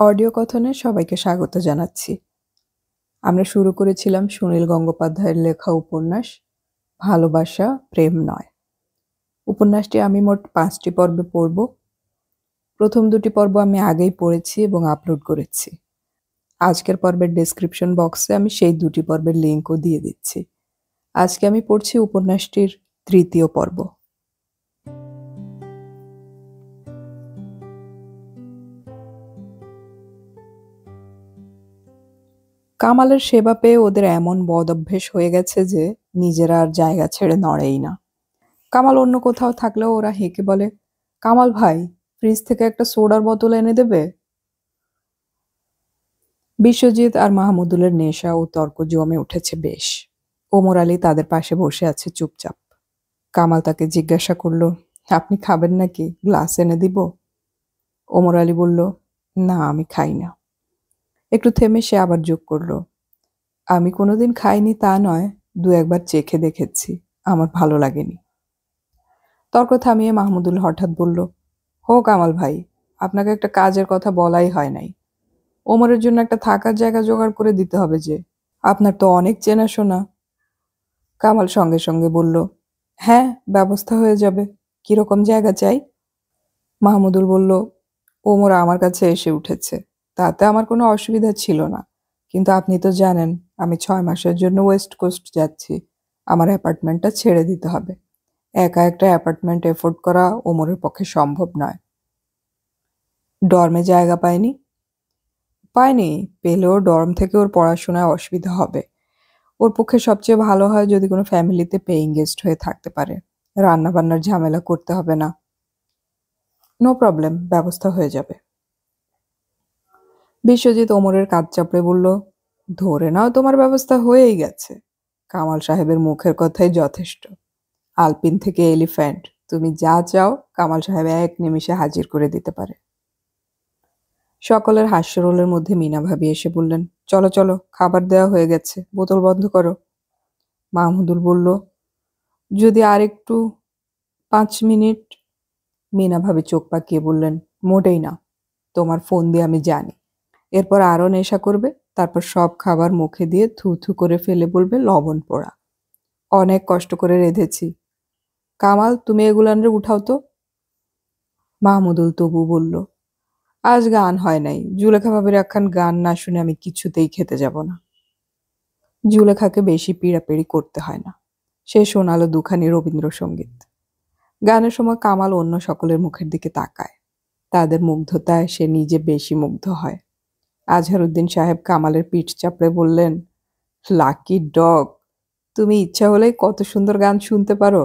Audio কথনে সবাইকে স্বাগত জানাচ্ছি। আমরা শুরু করেছিলাম সুনীল গঙ্গোপাধ্যায়ের লেখা উপন্যাস ভালোবাসা প্রেম নয়। উপন্যাসটি আমি মোট 5টি পর্বে পড়ব। প্রথম 2টি পর্ব আমি আগেই পড়েছি এবং আপলোড করেছি। আজকের পর্বের ডেসক্রিপশন বক্সে আমি সেই 2টি পর্বের লিঙ্কও দিয়ে দিচ্ছি। আজকে আমি পড়ছি উপন্যাসটির 3য় পর্ব। কামালের সেবা পেয়ে ওদের এমন বদ অভ্যেস হয়ে গেছে যে নিজেরা আর জায়গা ছেড়ে নড়েই না। কামাল অন্য কোথাও থাকলেও ওরা হেঁকে বলে, কামাল ভাই, ফ্রিজ থেকে একটা সোডার বোতল এনে দেবে? বিশ্বজিৎ আর মাহমুদুলের নেশা ও তর্ক জমে উঠেছে বেশ। ওমর আলী তাদের পাশে বসে আছে চুপচাপ। কামাল তাকে জিজ্ঞাসা করল, আপনি খাবেন নাকি? গ্লাস এনে দিব? ওমর আলী বলল, না, আমি খাই না। একটু থেমে সে আবার যোগ করল, আমি কোনোদিন খাইনি তা নয়, 2-1বার চেখে দেখেছি, আমার ভালো লাগেনি। তর্ক থামিয়ে মাহমুদুল হঠাৎ বলল, হোক কামাল ভাই, আপনাকে একটা কাজের কথা বলাই হয় নাই। ওমরের জন্য একটা থাকার জায়গা জোগাড় করে দিতে হবে যে। আপনার তো অনেক চেনাশোনা। কামাল সঙ্গে সঙ্গে বলল, হ্যাঁ, ব্যবস্থা হয়ে যাবে। কিরকম জায়গা চাই? মাহমুদুল বলল, ওমর আমার কাছে এসে উঠেছে, তাতে আমার কোনো অসুবিধা ছিল না, কিন্তু আপনি তো জানেন আমি 6 মাসের জন্য ওয়েস্ট কোস্ট যাচ্ছি। আমার অ্যাপার্টমেন্টটা ছেড়ে দিতে হবে। একা একটা অ্যাপার্টমেন্ট এফোর্ড করা ওমরের পক্ষে সম্ভব নয়। ডর্মে জায়গা পায়নি? পায়নি, পেলেও ডর্ম থেকে ওর পড়াশোনায় অসুবিধা হবে। ওর পক্ষে সবচেয়ে ভালো হয় যদি কোনো ফ্যামিলিতে পেইং গেস্ট হয়ে থাকতে পারে। রান্না বান্নার ঝামেলা করতে হবে না। নো প্রবলেম, ব্যবস্থা হয়ে যাবে। বিশ্বজিৎ ওমরের কাঁধ চাপড়ে বলল, ধরে নাও তোমার ব্যবস্থা হয়েই গেছে। কামাল সাহেবের মুখের কথাই যথেষ্ট। আলপিন থেকে এলিফ্যান্ট, তুমি যা চাও কামাল সাহেব 1 নিমিষে হাজির করে দিতে পারে। সকলের হাস্যরোলের মধ্যে মিনা ভাবি এসে বললেন, চলো চলো, খাবার দেওয়া হয়ে গেছে, বোতল বন্ধ করো। মাহমুদুল বলল, যদি আর একটু 5 মিনিট। মিনা ভাবি চোখ পাকিয়ে বললেন, মোটেই না, তোমার ফোন দিয়ে আমি জানি। এরপর আরো নেশা করবে, তারপর সব খাবার মুখে দিয়ে থু থু করে ফেলে বলবে লবণ পোড়া। অনেক কষ্ট করে রেঁধেছি। কামাল, তুমি এগুলো আনলে উঠাও তো। মাহমুদুল তবু বলল, আজ গান হয় নাই, জুলেখা ভাবির একখান গান না শুনে আমি কিছুতেই খেতে যাব না। জুলেখাকে বেশি পীড়াপিড়ি করতে হয় না, সে শোনালো 2খানি রবীন্দ্রসঙ্গীত। গানের সময় কামাল অন্য সকলের মুখের দিকে তাকায়, তাদের মুগ্ধতায় সে নিজে বেশি মুগ্ধ হয়। আজহারউদ্দিন সাহেব কামালের পিঠ চাপড়ে বললেন, লাকি ডগ, তুমি ইচ্ছা হলেই কত সুন্দর গান শুনতে পারো।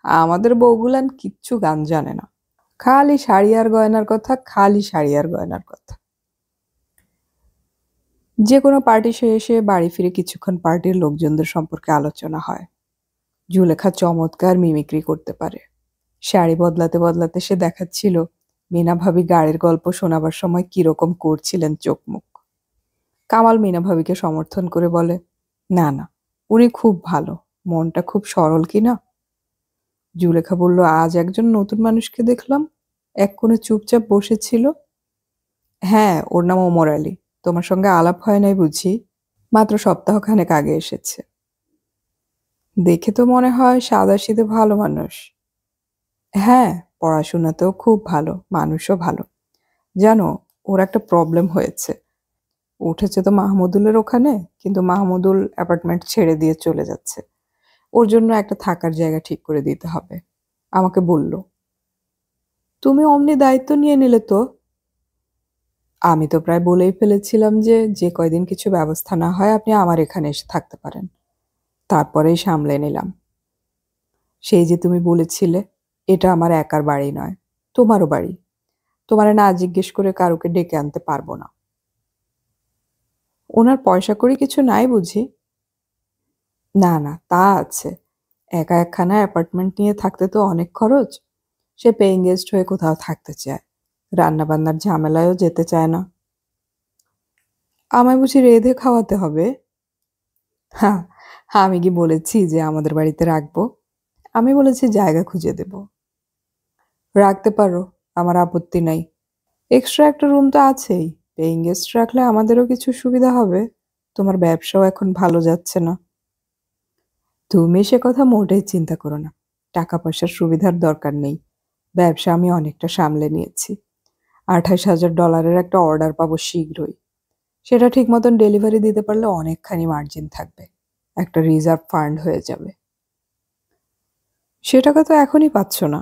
আমাদের বউগুলান কিচ্ছু গান জানে না, খালি শাড়ি আর গয়নার কথা, খালি শাড়ি আর গয়নার কথা। যে কোনো পার্টি শেষে বাড়ি ফিরে কিছুক্ষণ পার্টির লোকজনদের সম্পর্কে আলোচনা হয়। জুলেখা চমৎকার মিমিক্রি করতে পারে। শাড়ি বদলাতে বদলাতে সে দেখাচ্ছিল মিনা ভাবি গাড়ির গল্প শোনাবার সময় কিরকম করছিলেন চোখ মুখ। কামাল মিনা ভাবিকে সমর্থন করে বলে, না না, উনি খুব ভালো, মনটা খুব সরল কিনা। জুলেখা বলল, আজ একজন নতুন মানুষকে দেখলাম, এক কোণে চুপচাপ বসেছিল। হ্যাঁ, ওর নাম ওমর আলী। তোমার সঙ্গে আলাপ হয় নাই বুঝি? মাত্র সপ্তাহখানেক আগে এসেছে। দেখে তো মনে হয় সাদাসিধে ভালো মানুষ। হ্যাঁ, পড়াশোনাতেও খুব ভালো, মানুষও ভালো। জানো, ওর একটা প্রবলেম হয়েছে। উঠেছে তো মাহমুদুলের ওখানে, কিন্তু মাহমুদুল অ্যাপার্টমেন্ট ছেড়ে দিয়ে চলে যাচ্ছে। ওর জন্য একটা থাকার জায়গা ঠিক করে দিতে হবে। আমাকে বলল, তুমি অমনি দায়িত্ব নিয়ে নিলে তো। আমি তো প্রায় বলেই ফেলেছিলাম যে যে কয়দিন কিছু ব্যবস্থা না হয় আপনি আমার এখানে এসে থাকতে পারেন। তারপরেই সামলে নিলাম। সেই যে তুমি বলেছিলে এটা আমার একার বাড়ি নয়, তোমারও বাড়ি। তোমারে না জিজ্ঞেস করে কারোকে ডেকে আনতে পারবো না। ওনার পয়সা কড়ি কিছু নাই বুঝি? না না, তা আছে। একা একখানা অ্যাপার্টমেন্ট নিয়ে থাকতে তো অনেক খরচ। সে পেইং গেস্ট হয়ে কোথাও থাকতে চায়, রান্না বান্নার ঝামেলায়ও যেতে চায় না। আমায় বুঝি রেঁধে খাওয়াতে হবে? হ্যাঁ, আমি কি বলেছি যে আমাদের বাড়িতে রাখবো? আমি বলেছি জায়গা খুঁজে দেব। রাখতে পারো, আমার আপত্তি নাই। এক্সট্রা একটা রুম তো আছেই, পেইং গেস্ট রাখলে আমাদেরও কিছু সুবিধা হবে। তোমার ব্যবসাও এখন ভালো যাচ্ছে না। তুমি সে কথা মোটেই চিন্তা করো না। টাকা পয়সার সুবিধার দরকার নেই। ব্যবসা আমি অনেকটা সামলে নিয়েছি। $28,000 একটা অর্ডার পাবো শীঘ্রই। সেটা ঠিক মতন ডেলিভারি দিতে পারলে অনেকখানি মার্জিন থাকবে। একটা রিজার্ভ ফান্ড হয়ে যাবে। সে টাকা তো এখনই পাচ্ছ না।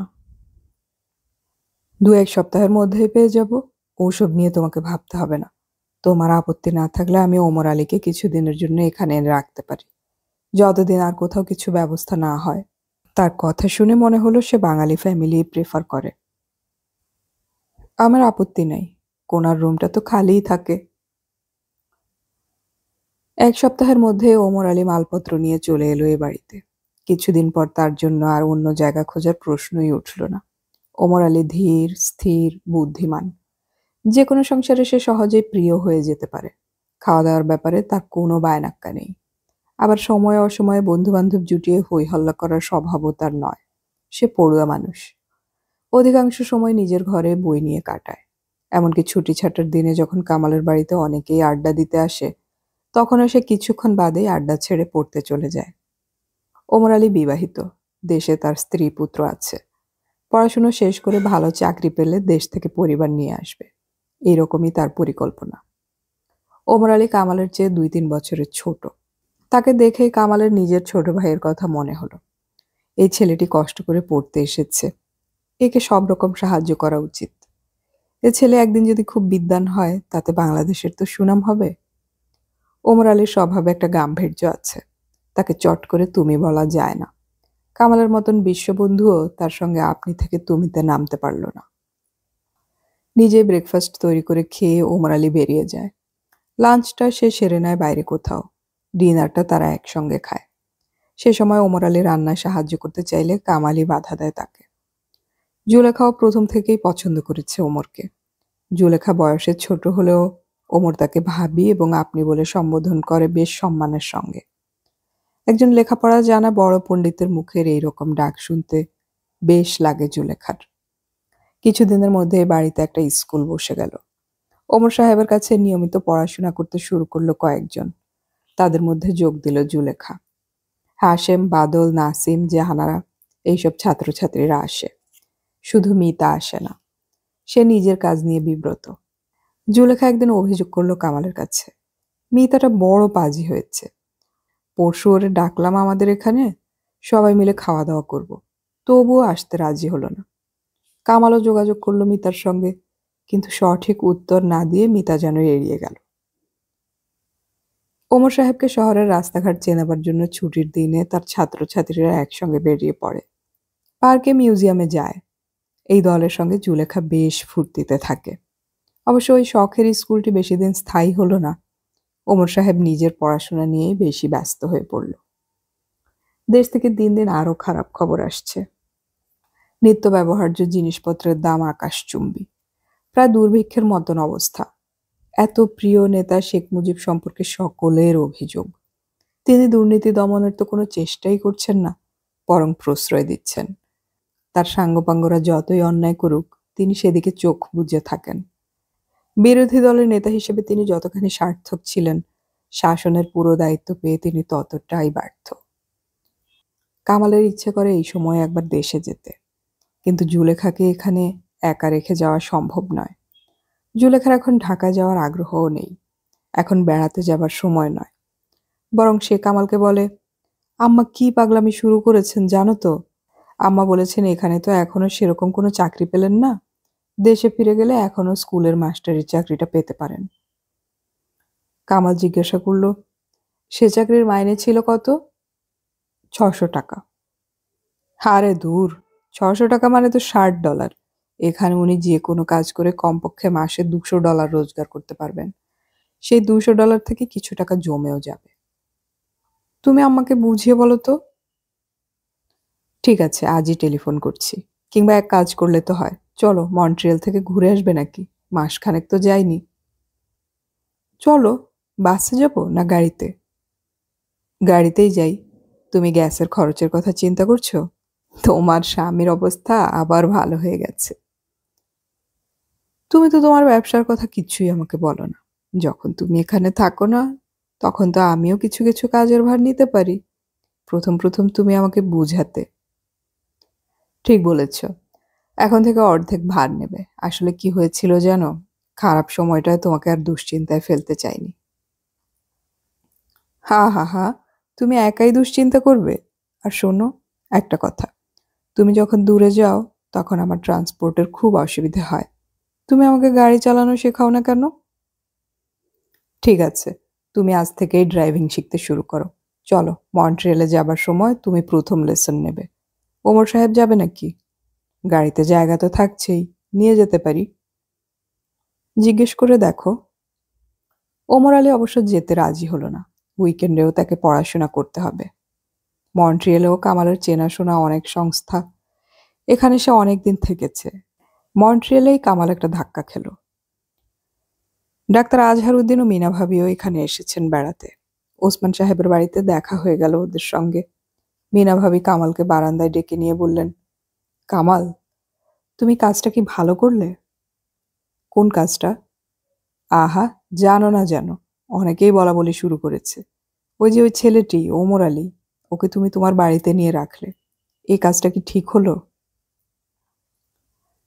2-1 সপ্তাহের মধ্যেই পেয়ে যাব। ওসব নিয়ে তোমাকে ভাবতে হবে না। তোমার আপত্তি না থাকলে আমি ওমর আলীকে কিছুদিনের জন্য এখানে এনে রাখতে পারি, যতদিন আর কোথাও কিছু ব্যবস্থা না হয়। তার কথা শুনে মনে হলো সে বাঙালি ফ্যামিলি প্রেফার করে। আমার আপত্তি নেই। কোনার রুমটা তো খালিই থাকে। 1 সপ্তাহের মধ্যে ওমর আলী মালপত্র নিয়ে চলে এলো এ বাড়িতে। কিছুদিন পর তার জন্য আর অন্য জায়গা খোঁজার প্রশ্নই উঠল না। ওমর আলী ধীর, স্থির, বুদ্ধিমান। যে কোনো সংসারে সে সহজেই প্রিয় হয়ে যেতে পারে। খাওয়া দাওয়ার ব্যাপারে তার কোনো বায়নাক্কা নেই। আবার সময়ে অসময়ে বন্ধু-বান্ধব জুটিয়ে হই হল্লা করার স্বভাবও তার নয়। সে পড়ুয়া মানুষ। অধিকাংশ সময় নিজের ঘরে বই নিয়ে কাটায়। এমনকি ছুটি-ছাটার দিনে যখন কামালের বাড়িতে অনেকেই আড্ডা দিতে আসে, তখনও সে কিছুক্ষণ বাদেই আড্ডা ছেড়ে পড়তে চলে যায়। ওমর আলী বিবাহিত। দেশে তার স্ত্রী পুত্র আছে। পড়াশুনো শেষ করে ভালো চাকরি পেলে দেশ থেকে পরিবার নিয়ে আসবে। এইরকমই তার পরিকল্পনা। ওমর আলী কামালের চেয়ে 2-3 বছরের ছোট। তাকে দেখেই কামালের নিজের ছোট ভাইয়ের কথা মনে হলো। এই ছেলেটি কষ্ট করে পড়তে এসেছে। একে সব রকম সাহায্য করা উচিত। এ ছেলে একদিন যদি খুব বিদ্বান হয়, তাতে বাংলাদেশের তো সুনাম হবে। ওমর আলীর স্বভাবে একটা গাম্ভীর্য আছে। তাকে চট করে তুমি বলা যায় না। কামালের মতন বিশ্ববন্ধুও তার সঙ্গে আপনি থেকে তুমিতে নামতে পারল না। নিজে ব্রেকফাস্ট তৈরি করে খেয়ে ওমর আলী বেরিয়ে যায়। লাঞ্চটা সে সেরে নেয় বাইরে কোথাও। ডিনারটা তারা একসঙ্গে খায়। সে সময় ওমর আলী রান্নায় সাহায্য করতে চাইলে কামালই বাধা দেয় তাকে। জুলেখাও প্রথম থেকেই পছন্দ করেছে ওমরকে। জুলেখা বয়সে ছোট হলেও ওমর তাকে ভাবি এবং আপনি বলে সম্বোধন করে বেশ সম্মানের সঙ্গে। একজন লেখাপড়া জানা বড় পণ্ডিতের মুখের এইরকম ডাক শুনতে বেশ লাগে জুলেখার। কিছুদিনের মধ্যে বাড়িতে একটা স্কুল বসে গেল। ওমর সাহেবের কাছে নিয়মিত পড়াশোনা করতে শুরু করলো কয়েকজন। তাদের মধ্যে যোগ দিল জুলেখা। হাশেম, বাদল, নাসিম, জাহানারা এইসব ছাত্রছাত্রীরা আসে। শুধু মিতা আসে না। সে নিজের কাজ নিয়ে বিব্রত। জুলেখা একদিন অভিযোগ করলো কামালের কাছে, মিতাটা বড় পাজি হয়েছে। পরশু ওরে ডাকলাম আমাদের এখানে, সবাই মিলে খাওয়া দাওয়া করব, তবুও আসতে রাজি হলো না। কামালও যোগাযোগ করলো মিতার সঙ্গে, কিন্তু সঠিক উত্তর না দিয়ে মিতা যেন এড়িয়ে গেল। ওমর সাহেবকে শহরের রাস্তাঘাট চেনাবার জন্য ছুটির দিনে তার ছাত্রছাত্রীরা একসঙ্গে বেরিয়ে পড়ে। পার্কে, মিউজিয়ামে যায়। এই দলের সঙ্গে জুলেখা বেশ ফুর্তিতে থাকে। অবশ্য ওই শখের স্কুলটি বেশি দিন স্থায়ী হলো না। ওমর সাহেব নিজের পড়াশোনা নিয়েই বেশি ব্যস্ত হয়ে পড়ল। দেশ থেকে দিন দিন আরও খারাপ খবর আসছে। নিত্য ব্যবহার্য জিনিসপত্রের দাম আকাশচুম্বী। প্রায় দুর্ভিক্ষের মতন অবস্থা। এত প্রিয় নেতা শেখ মুজিব সম্পর্কে সকলের অভিযোগ। তিনি দুর্নীতি দমনের তো কোনো চেষ্টাই করছেন না, বরং প্রশ্রয় দিচ্ছেন। তার সাঙ্গপাঙ্গরা যতই অন্যায় করুক, তিনি সেদিকে চোখ বুজে থাকেন। বিরোধী দলের নেতা হিসেবে তিনি যতখানি সার্থক ছিলেন, শাসনের পুরো দায়িত্ব পেয়ে তিনি ততটাই ব্যর্থ। কামালের ইচ্ছে করে এই সময় একবার দেশে যেতে, কিন্তু জুলেখাকে এখানে একা রেখে যাওয়া সম্ভব নয়। জুলেখার এখন ঢাকা যাওয়ার আগ্রহও নেই। এখন বেড়াতে যাবার সময় নয়। বরং সে কামালকে বলে, আম্মা কি পাগলামি শুরু করেছেন জানো তো? আম্মা বলেছেন এখানে তো এখনো সেরকম কোনো চাকরি পেলেন না, দেশে ফিরে গেলে এখনো স্কুলের মাস্টারির চাকরিটা পেতে পারেন। কামাল জিজ্ঞাসা করল, সে চাকরির মাইনে ছিল কত? 600 টাকা। আরে দূর, 600 টাকা মানে তো $60। এখানে উনি যে কোনো কাজ করে কমপক্ষে মাসে $200 রোজগার করতে পারবেন। সেই $200 থেকে কিছু টাকা জমেও যাবে। তুমি আম্মাকে বুঝিয়ে বলো তো। ঠিক আছে, আজই টেলিফোন করছি। কিংবা এক কাজ করলে তো হয়, চলো মন্ট্রিয়াল থেকে ঘুরে আসবে নাকি? মাসখানেক তো যায়নি। চলো, বাসে যাব না গাড়িতে? গাড়িতেই যাই। তুমি গ্যাসের খরচের কথা চিন্তা করছো? তোমার স্বামীর অবস্থা আবার ভালো হয়ে গেছে। তুমি তো তোমার ব্যবসার কথা কিছুই আমাকে বলো না। যখন তুমি এখানে থাকো না, তখন তো আমিও কিছু কিছু কাজের ভার নিতে পারি। প্রথম প্রথম তুমি আমাকে বুঝাতে। ঠিক বলেছ। এখন থেকে অর্ধেক ভার নেবে। আসলে কি হয়েছিল জানো? খারাপ সময়টায় তোমাকে আর দুশ্চিন্তায় ফেলতে চাইনি। হা হা হা, তুমি একাই দুশ্চিন্তা করবে? আর শোনো, একটা কথা, তুমি যখন দূরে যাও তখন আমার ট্রান্সপোর্টের খুব অসুবিধে হয়। তুমি আমাকে গাড়ি চালানো শেখাও না কেন? ঠিক আছে, তুমি আজ থেকেই ড্রাইভিং শিখতে শুরু করো। চলো, মন্ট্রিয়ালে যাবার সময় তুমি প্রথম লেসন নেবে। ওমর সাহেব যাবে নাকি? গাড়িতে জায়গা তো থাকছেই, নিয়ে যেতে পারি। জিজ্ঞেস করে দেখো। ওমর আলী অবশ্য যেতে রাজি হলো না। উইকেন্ডেও তাকে পড়াশোনা করতে হবে। মন্ট্রিয়ালেও কামালের চেনাশোনা অনেক সংস্থা। এখানে সে অনেকদিন থেকেছে। মন্ট্রিয়ালেই কামাল একটা ধাক্কা খেল। ডাক্তার আজহার উদ্দিন ও মিনা ভাবিও এখানে এসেছেন বেড়াতে। ওসমান সাহেবের বাড়িতে দেখা হয়ে গেল ওদের সঙ্গে। মিনা ভাবি কামালকে বারান্দায় ডেকে নিয়ে বললেন, কামাল, তুমি কাজটা কি ভালো করলে? কোন কাজটা? আহা, জানো না জানো, অনেকেই বলা বলি শুরু করেছে। ওই যে ওই ছেলেটি ওমর আলী, ওকে তুমি তোমার বাড়িতে নিয়ে রাখলে। এই কাজটা কি ঠিক হলো?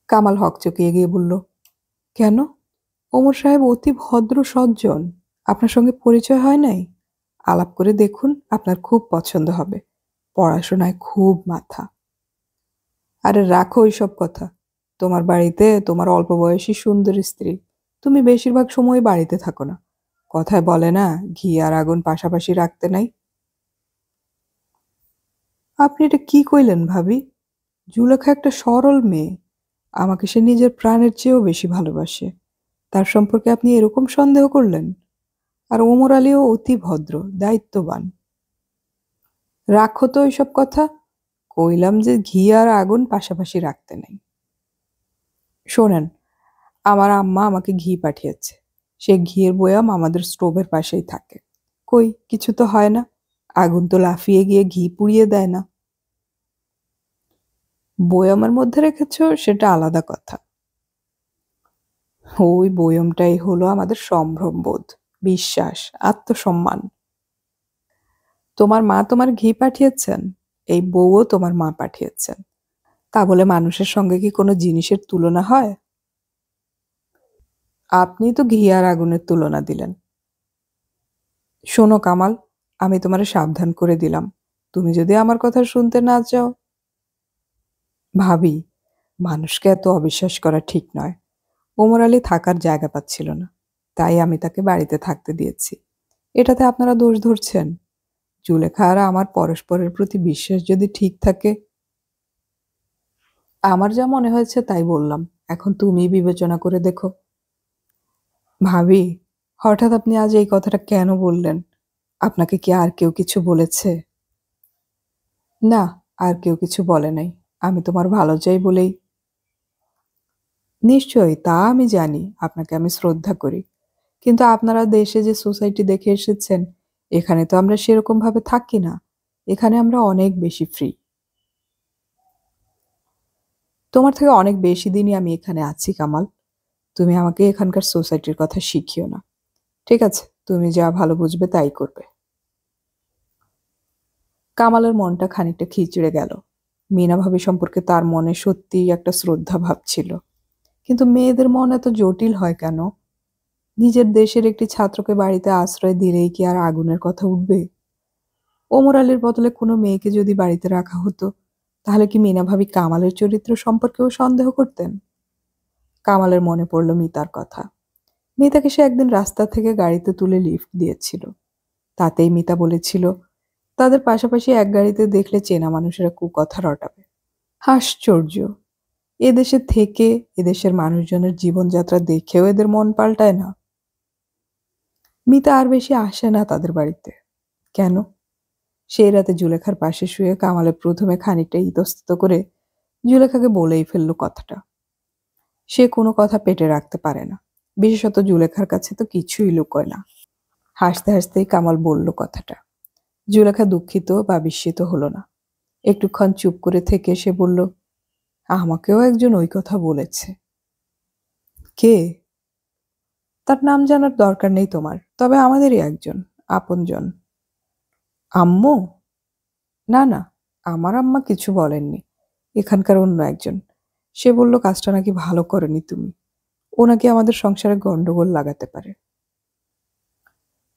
কামাল হকচকিয়ে গিয়ে বলল, কেন? ওমর সাহেব অতি ভদ্র সজ্জন। আপনার সঙ্গে পরিচয় হয় নাই? আলাপ করে দেখুন, আপনার খুব পছন্দ হবে। পড়াশোনায় খুব মাথা। আরে রাখো ওইসব কথা। তোমার বাড়িতে তোমার অল্প বয়সী সুন্দরী স্ত্রী। তুমি বেশিরভাগ সময় বাড়িতে থাকো না। কথায় বলে না, ঘি আর আগুন পাশাপাশি রাখতে নাই। আপনি এটা কি কইলেন ভাবি? জুলেখা একটা সরল মেয়ে। আমাকে সে নিজের প্রাণের চেয়েও বেশি ভালোবাসে। তার সম্পর্কে আপনি এরকম সন্দেহ করলেন? আর ওমর আলীও অতি ভদ্র, দায়িত্ববান। রাখো তো ওইসব কথা। কইলাম যে ঘি আর আগুন পাশাপাশি রাখতে নাই। শোনেন, আমার আম্মা আমাকে ঘি পাঠিয়েছে। সে ঘিয়ের বয়াম আমাদের স্টোভের পাশেই থাকে। কই, কিছু তো হয় না। আগুন তো লাফিয়ে গিয়ে ঘি পুড়িয়ে দেয় না। বয়ামের মধ্যে রেখেছো সেটা আলাদা কথা। ওই বয়মটাই হলো আমাদের সম্ভ্রমবোধ, বিশ্বাস, আত্মসম্মান। তোমার মা তোমার ঘি পাঠিয়েছেন, এই বউও তোমার মা পাঠিয়েছেন। তা বলে মানুষের সঙ্গে কি কোনো জিনিসের তুলনা হয়? আপনি তো ঘি আর আগুনের তুলনা দিলেন। শোনো কামাল, আমি তোমারে সাবধান করে দিলাম। তুমি যদি আমার কথা শুনতে না চাও। ভাবি, মানুষকে এত অবিশ্বাস করা ঠিক নয়। ওমর আলী থাকার জায়গা পাচ্ছিল না, তাই আমি তাকে বাড়িতে থাকতে দিয়েছি। এটাতে আপনারা দোষ ধরছেন? জুলেখা আর আমার পরস্পরের প্রতি বিশ্বাস যদি ঠিক থাকে। আমার যা মনে হয়েছে তাই বললাম, এখন তুমি বিবেচনা করে দেখো। ভাবি, হঠাৎ আপনি আজ এই কথাটা কেন বললেন? আপনাকে কি আর কেউ কিছু বলেছে? না, আর কেউ কিছু বলে নাই। আমি তোমার ভালো চাই বলেই। নিশ্চয়ই, তা আমি জানি, আপনাকে আমি শ্রদ্ধা করি। কিন্তু আপনারা দেশে যে সোসাইটি দেখে এসেছেন, এখানে তো আমরা সেরকম ভাবে থাকি না। এখানে আমরা অনেক বেশি ফ্রি। তোমার থেকে অনেক বেশি দিনই আমি এখানে আছি কামাল। তুমি আমাকে এখানকার সোসাইটির কথা শিখিও না। ঠিক আছে, তুমি যা ভালো বুঝবে তাই করবে। কামালের মনটা খানিকটা খিচড়ে গেল। মিনা ভাবি সম্পর্কে তার মনে সত্যিই একটা শ্রদ্ধা ভাব ছিল। কিন্তু মেয়েদের মন এত জটিল হয় কেন? নিজের দেশের একটি ছাত্রকে বাড়িতে আশ্রয় দিলেই কি আর আগুনের কথা উঠবে? ওমর আলীর বদলে কোনো মেয়েকে যদি বাড়িতে রাখা হতো, তাহলে কি মিনা ভাবি কামালের চরিত্র সম্পর্কেও সন্দেহ করতেন? কামালের মনে পড়ল মিতার কথা। মিতাকে সে একদিন রাস্তা থেকে গাড়িতে তুলে লিফট দিয়েছিল। তাতেই মিতা বলেছিল, তাদের পাশাপাশি এক গাড়িতে দেখলে চেনা মানুষেরা কুকথা রটাবে। আশ্চর্য! এদেশে থেকে এদেশের মানুষজনের জীবনযাত্রা দেখেও এদের মন পাল্টায় না। মিতা আর বেশি আসে না তাদের বাড়িতে। কেন? সেই রাতে জুলেখার পাশে শুয়ে কামালে প্রথমে খানিকটা ইতস্তত করে জুলেখাকে বলেই ফেলল কথাটা। সে কোনো কথা পেটে রাখতে পারে না। বিশেষত জুলেখার কাছে তো কিছুই লুকোয় না। হাসতে হাসতেই কামাল বলল কথাটা। জুলেখা দুঃখিত বা বিস্মিত হলো না। একটুক্ষণ চুপ করে থেকে সে বলল, আমাকেও একজন ওই কথা বলেছে। কে? তার নাম জানার দরকার নেই তোমার, তবে আমাদেরই একজন আপনজন। আম্মু? না না, আমার আম্মা কিছু বলেননি। এখানকার অন্য একজন। সে বলল কাজটা নাকি ভালো করনি তুমি। ও নাকি আমাদের সংসারে গন্ডগোল লাগাতে পারে।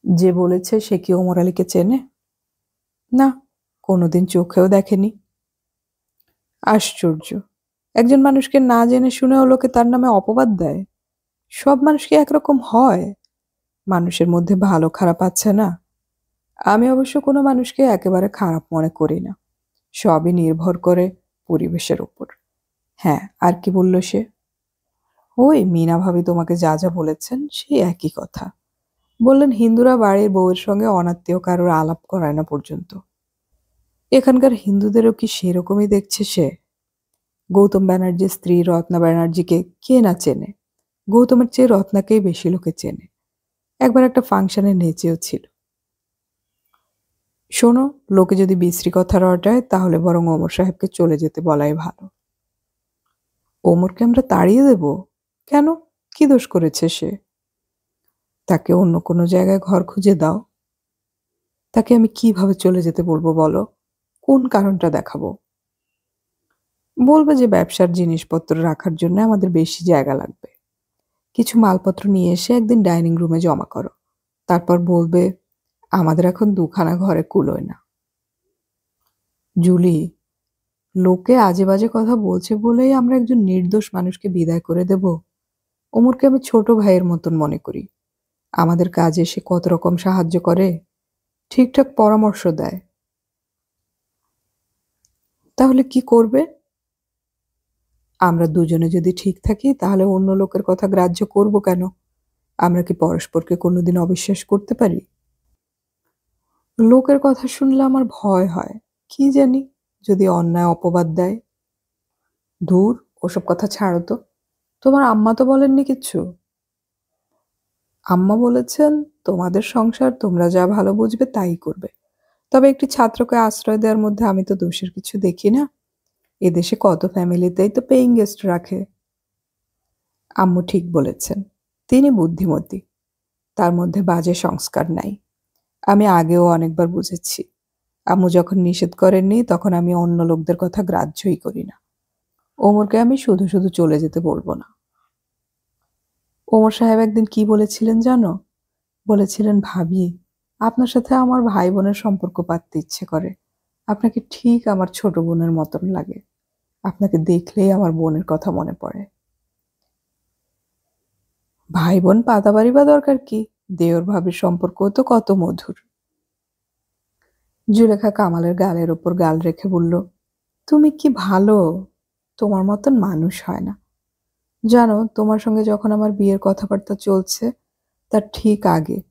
যে বলেছে সে কি ওমর আলীকে চেনে? না, কোনোদিন চোখেও দেখেনি। আশ্চর্য! একজন মানুষকে না জেনে শুনেও লোকে তার নামে অপবাদ দেয়। সব মানুষ কি একরকম হয়? মানুষের মধ্যে ভালো খারাপ আছে না? আমি অবশ্য কোনো মানুষকে একেবারে খারাপ মনে করি না। সবই নির্ভর করে পরিবেশের উপর। হ্যাঁ, আর কি বলল সে? ওই মিনা ভাবি তোমাকে যা যা বলেছেন সেই একই কথা। বললেন হিন্দুরা বাড়ির বউয়ের সঙ্গে অনাত্মীয় কারোর আলাপ করায় না পর্যন্ত। এখানকার হিন্দুদেরও কি সেরকমই দেখছে সে? গৌতম ব্যানার্জির স্ত্রী রত্না ব্যানার্জিকে কে না চেনে? গৌতমের চেয়ে রত্নাকেই বেশি লোকে চেনে। একবার একটা ফাংশনে নেচেও ছিল। শোনো, লোকে যদি বিশ্রী কথা রটায় তাহলে বরং ওমর সাহেবকে চলে যেতে বলাই ভালো। ওমরকে আমরা তাড়িয়ে দেব? কেন? কি দোষ করেছে সে? তাকে অন্য কোনো জায়গায় ঘর খুঁজে দাও। তাকে আমি কিভাবে চলে যেতে বলবো বলো? কোন কারণটা দেখাবো? বলবে যে ব্যবসার জিনিসপত্র রাখার জন্য আমাদের বেশি জায়গা লাগবে। কিছু মালপত্র নিয়ে এসে একদিন ডাইনিং রুমে জমা করো। তারপর বলবে আমাদের এখন দুখানা ঘরে কুলোয় না। জুলি, লোকে আজে বাজে কথা বলছে বলেই আমরা একজন নির্দোষ মানুষকে বিদায় করে দেব? ওমরকে আমি ছোট ভাইয়ের মতন মনে করি। আমাদের কাজে সে কত রকম সাহায্য করে, ঠিকঠাক পরামর্শ দেয়। তাহলে কি করবে? আমরা দুজনে যদি ঠিক থাকি তাহলে অন্য লোকের কথা গ্রাহ্য করব কেন? আমরা কি পরস্পরকে কোনোদিন অবিশ্বাস করতে পারি? লোকের কথা শুনলে আমার ভয় হয়। কি জানি, যদি অন্যায় অপবাদ দেয়। ধুর, ওসব কথা ছাড়ো তো। তোমার আম্মা তো বলেননি কিচ্ছু? আম্মা বলেছেন তোমাদের সংসার তোমরা যা ভালো বুঝবে তাই করবে। তবে একটি ছাত্রকে আশ্রয় দেওয়ার মধ্যে আমি তো দোষের কিছু দেখি না। এদেশে কত ফ্যামিলিতেই তো পেইং গেস্ট রাখে। আম্মু ঠিক বলেছেন। তিনি বুদ্ধিমতী। তার মধ্যে বাজে সংস্কার নাই। আমি আগেও অনেকবার বুঝেছি। আম্মু যখন নিষেধ করেননি তখন আমি অন্য লোকদের কথা গ্রাহ্যই করি না। ওমরকে আমি শুধু শুধু চলে যেতে বলবো না। ওমর সাহেব একদিন কি বলেছিলেন জানো? বলেছিলেন, ভাবি, আপনার সাথে আমার ভাই বোনের সম্পর্ক পাততে ইচ্ছে করে। আপনাকে ঠিক আমার ছোট বোনের মতন লাগে। আপনাকে দেখলেই আমার বোনের কথা মনে পড়ে। ভাই বোন পাতাবাড়ি বা দরকার কি? দেওর ভাবির সম্পর্কও তো কত মধুর। জুলেখা কামালের গালের ওপর গাল রেখে বলল, তুমি কি ভালো! তোমার মতন মানুষ হয় না। জানো, তোমার সঙ্গে যখন আমার বিয়ের কথাবার্তা চলছে তার ঠিক আগে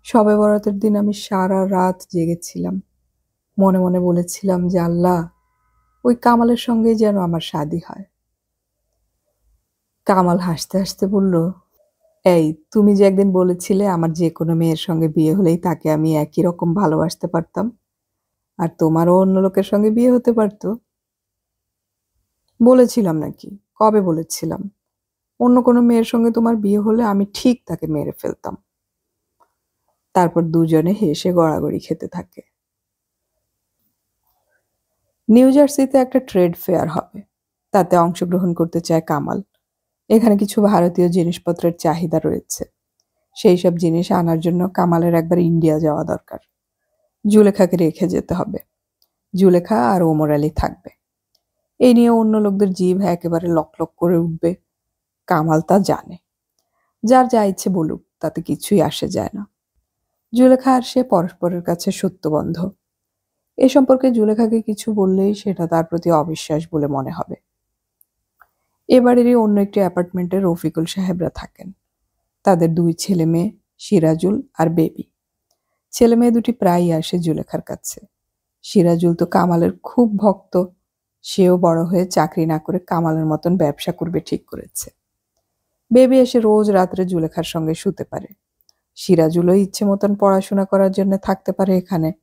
শবে বরাতের দিন আমি সারা রাত জেগেছিলাম। মনে মনে বলেছিলাম যে আল্লাহ, ওই কামালের সঙ্গেই যেন আমার শাদী হয়। কামাল হাসতে হাসতে বলল, এই তুমি যে একদিন বলেছিলে আমার যে কোনো মেয়ের সঙ্গে বিয়ে হলেই তাকে আমি একই রকম ভালোবাসতে পারতাম, আর তোমারও অন্য লোকের সঙ্গে বিয়ে হতে পারতো। বলেছিলাম নাকি? কবে বলেছিলাম? অন্য কোনো মেয়ের সঙ্গে তোমার বিয়ে হলে আমি ঠিক তাকে মেরে ফেলতাম। তারপর দুজনে হেসে গড়াগড়ি খেতে থাকে। নিউ জার্সিতে একটা ট্রেড ফেয়ার হবে। তাতে অংশগ্রহণ করতে চায় কামাল। এখানে কিছু ভারতীয় জিনিসপত্রের চাহিদা রয়েছে। সেই সব জিনিস আনার জন্য কামালের একবার ইন্ডিয়া যাওয়া দরকার। জুলেখাকে রেখে যেতে হবে। জুলেখা আর ওমর আলী থাকবে। এই নিয়ে অন্য লোকদের জিভ একেবারে লকলক করে উঠবে। কামাল তা জানে। যার যা ইচ্ছে বলুক, তাতে কিছুই আসে যায় না। জুলেখা আর সে পরস্পরের কাছে সত্যবন্ধ। এ সম্পর্কে জুলেখাকে কিছু বললেই সেটা তার প্রতি অবিশ্বাস বলে মনে হবে। এবারেরই অন্য একটি অ্যাপার্টমেন্টে রফিকুল সাহেবরা থাকেন। তাদের দুই ছেলে মেয়ে, সিরাজুল আর বেবি। ছেলে মেয়ে দুটি প্রায়ই আসে জুলেখার কাছে। সিরাজুল তো কামালের খুব ভক্ত। সেও বড় হয়ে চাকরি না করে কামালের মতন ব্যবসা করবে ঠিক করেছে। বেবি এসে রোজ রাত্রে জুলেখার সঙ্গে শুতে পারে। সিরাজুলও ইচ্ছে মতন পড়াশোনা করার জন্য থাকতে পারে এখানে।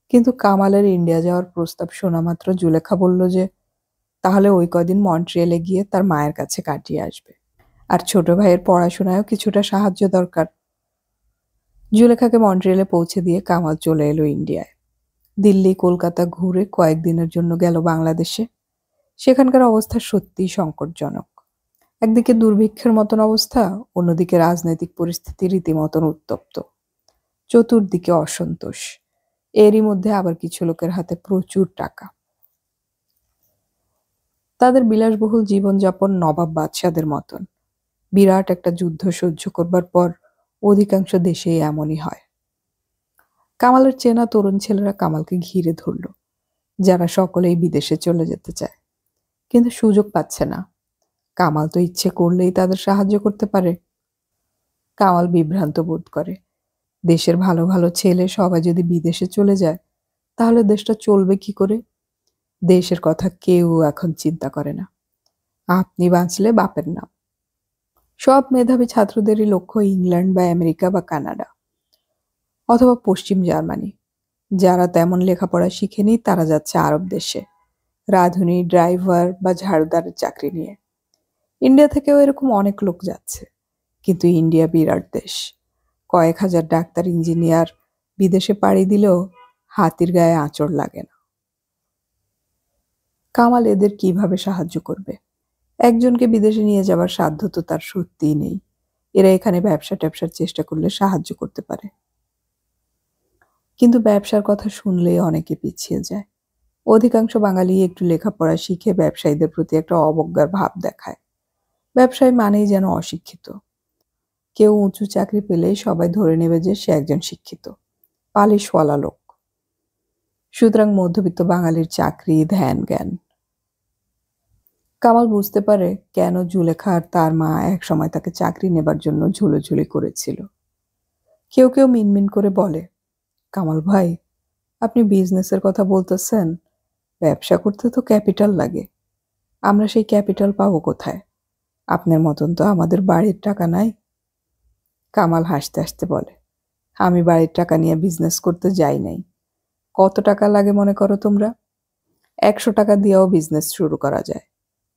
কিন্তু কামালের ইন্ডিয়া যাওয়ার প্রস্তাব শোনা মাত্র জুলেখা বলল যে তাহলে ওই কদিন মন্ট্রিয়ালে গিয়ে তার মায়ের কাছে কাটিয়ে আসবে। আর ছোট ভাইয়ের পড়াশোনায়ও কিছুটা সাহায্য দরকার। জুলেখাকে মন্ট্রিয়ালে পৌঁছে দিয়ে কামাল চলে এলো ইন্ডিয়ায়। দিল্লি কলকাতা ঘুরে কয়েকদিনের জন্য গেল বাংলাদেশে। সেখানকার অবস্থা সত্যিই সংকটজনক। একদিকে দুর্ভিক্ষের মতন অবস্থা, অন্যদিকে রাজনৈতিক পরিস্থিতি রীতিমতন উত্তপ্ত। চতুর্দিকে অসন্তোষ। এরই মধ্যে আবার কিছু লোকের হাতে প্রচুর টাকা। তাদের বিলাসবহুল জীবনযাপন নবাব বাদশাদের মতন। বিরাট একটা যুদ্ধ সহ্য করবার পর অধিকাংশ দেশেই এমনই হয়। কামালের চেনা তরুণ ছেলেরা কামালকে ঘিরে ধরল, যারা সকলেই বিদেশে চলে যেতে চায়, কিন্তু সুযোগ পাচ্ছে না। কামাল তো ইচ্ছে করলেই তাদের সাহায্য করতে পারে। কামাল বিভ্রান্ত বোধ করে। দেশের ভালো ভালো ছেলে সবাই যদি বিদেশে চলে যায়, তাহলে দেশটা চলবে কি করে? দেশের কথা কেউ এখন চিন্তা করে না। আপনি বাঁচলে বাপের নাম। সব মেধাবী ছাত্রদেরই লক্ষ্য ইংল্যান্ড বা আমেরিকা বা কানাডা, অথবা পশ্চিম জার্মানি। যারা তেমন লেখাপড়া শিখেনি তারা যাচ্ছে আরব দেশে, রাঁধুনি, ড্রাইভার বা ঝাড়ুদারের চাকরি নিয়ে। ইন্ডিয়া থেকেও এরকম অনেক লোক যাচ্ছে। কিন্তু ইন্ডিয়া বিরাট দেশ। কয়েক হাজার ডাক্তার, ইঞ্জিনিয়ার বিদেশে পাড়ি দিলেও হাতির গায়ে আঁচড় লাগে না। কামাল এদের কিভাবে সাহায্য করবে? একজনকে বিদেশে নিয়ে যাবার সাধ্য তো তার সত্যিই নেই। এরা এখানে ব্যবসা ট্যাবসার চেষ্টা করলে সাহায্য করতে পারে। কিন্তু ব্যবসার কথা শুনলেই অনেকে পিছিয়ে যায়। অধিকাংশ বাঙালি একটু লেখাপড়া শিখে ব্যবসায়ীদের প্রতি একটা অবজ্ঞার ভাব দেখায়। ব্যবসায়ী মানেই যেন অশিক্ষিত। কেউ উঁচু চাকরি পেলেই সবাই ধরে নেবে যে সে একজন শিক্ষিত, পালিশওয়ালা লোক। সুতরাং মধ্যবিত্ত বাঙালির চাকরি, ধ্যান জ্ঞান। কামাল বুঝতে পারে কেন জুলেখা আর তার মা একসময় তাকে চাকরি নেবার জন্য ঝুলোঝুলি করেছিল। কেউ কেউ মিনমিন করে বলে, কামাল ভাই, আপনি বিজনেসের কথা বলতেছেন, ব্যবসা করতে তো ক্যাপিটাল লাগে। আমরা সেই ক্যাপিটাল পাবো কোথায়? আপনার মতন তো আমাদের বাড়ির টাকা নাই। কামাল হাসতে হাসতে বলে, আমি বাড়ির টাকা নিয়ে বিজনেস করতে যাই নাই। কত টাকা লাগে মনে করো তোমরা? 100 টাকা দিয়েও বিজনেস শুরু করা যায়।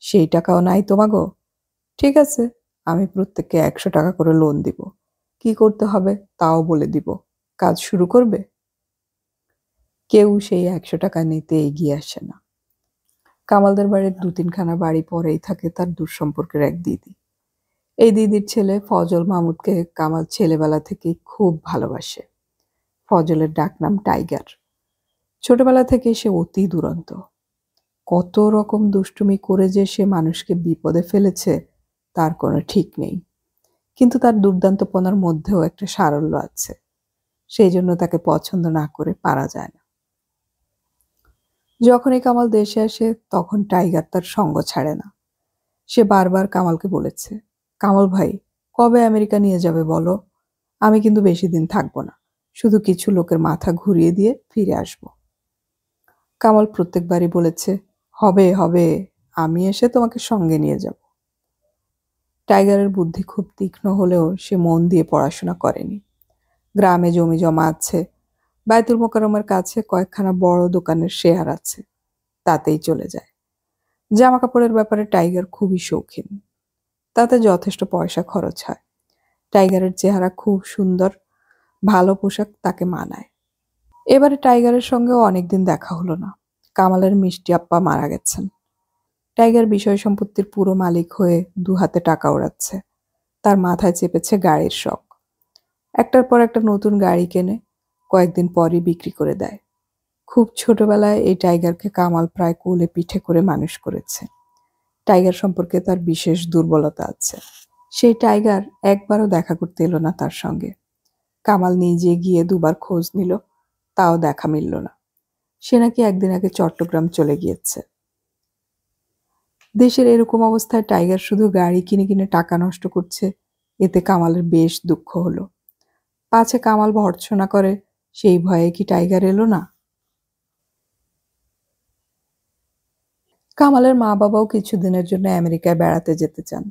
সেই টাকাও নাই তোমাগো? ঠিক আছে, আমি প্রত্যেককে 100 টাকা করে লোন দিব। কি করতে হবে তাও বলে দিব। কাজ শুরু করবে? কেউ সেই 100 টাকা নিতে এগিয়ে আসে না। কামালদের বাড়ির 2-3খানা বাড়ি পরেই থাকে তার দূরসম্পর্কের এক দিদি। এই দিদির ছেলে ফজল মাহমুদকে কামাল ছেলেবেলা থেকেই খুব ভালোবাসে। ফজলের ডাকনাম টাইগার। ছোটবেলা থেকে সে অতি দুরন্ত। কত রকম দুষ্টুমি করে যে সে মানুষকে বিপদে ফেলেছে তার কোনো ঠিক নেই। কিন্তু তার দুর্দান্তপনার মধ্যেও একটা সারল্য আছে। সেই জন্য তাকে পছন্দ না করে পারা যায় না। যখনই কামাল দেশে আসে তখন টাইগার তার সঙ্গ ছাড়ে না। সে বারবার কামালকে বলেছে, কামাল ভাই, কবে আমেরিকা নিয়ে যাবে বলো? আমি কিন্তু বেশি দিন থাকবো না, শুধু কিছু লোকের মাথা ঘুরিয়ে দিয়ে ফিরে আসব। কামাল প্রত্যেকবারই বলেছে, হবে হবে, আমি এসে তোমাকে সঙ্গে নিয়ে যাব। টাইগারের বুদ্ধি খুব তীক্ষ্ণ হলেও সে মন দিয়ে পড়াশোনা করেনি। গ্রামে জমি জমা আছে, বায়তুল মোকাররমের কাছে কয়েকখানা বড় দোকানের শেয়ার আছে, তাতেই চলে যায়। জামা কাপড়ের ব্যাপারে টাইগার খুবই শৌখিন, তাতে যথেষ্ট পয়সা খরচ হয়। টাইগারের চেহারা খুব সুন্দর, ভালো পোশাক তাকে মানায়। এবারে টাইগারের সঙ্গেও অনেকদিন দেখা হলো না। কামালের মিষ্টি আপ্পা মারা গেছেন। টাইগার বিষয় সম্পত্তির পুরো মালিক হয়ে 2 হাতে টাকা ওড়াচ্ছে। তার মাথায় চেপেছে গাড়ির শখ। একটার পর একটা নতুন গাড়ি কেনে, কয়েকদিন পরই বিক্রি করে দেয়। খুব ছোটবেলায় এই টাইগারকে কামাল প্রায় কোলে পিঠে করে মানুষ করেছে। টাইগার সম্পর্কে তার বিশেষ দুর্বলতা আছে। সেই টাইগার একবারও দেখা করতে এলো না তার সঙ্গে। কামাল নিজে গিয়ে 2বার খোঁজ নিল, তাও দেখা মিলল না। সে নাকি একদিন আগে চট্টগ্রাম চলে গিয়েছে। দেশের এরকম অবস্থায় টাইগার শুধু গাড়ি কিনে কিনে টাকা নষ্ট করছে, এতে কামালের বেশ দুঃখ হলো। পাছে কামাল ভর্ৎসনা করে, সেই ভয়ে কি টাইগার এলো না? কামালের মা বাবাও কিছুদিনের জন্য আমেরিকায় বেড়াতে যেতে চান।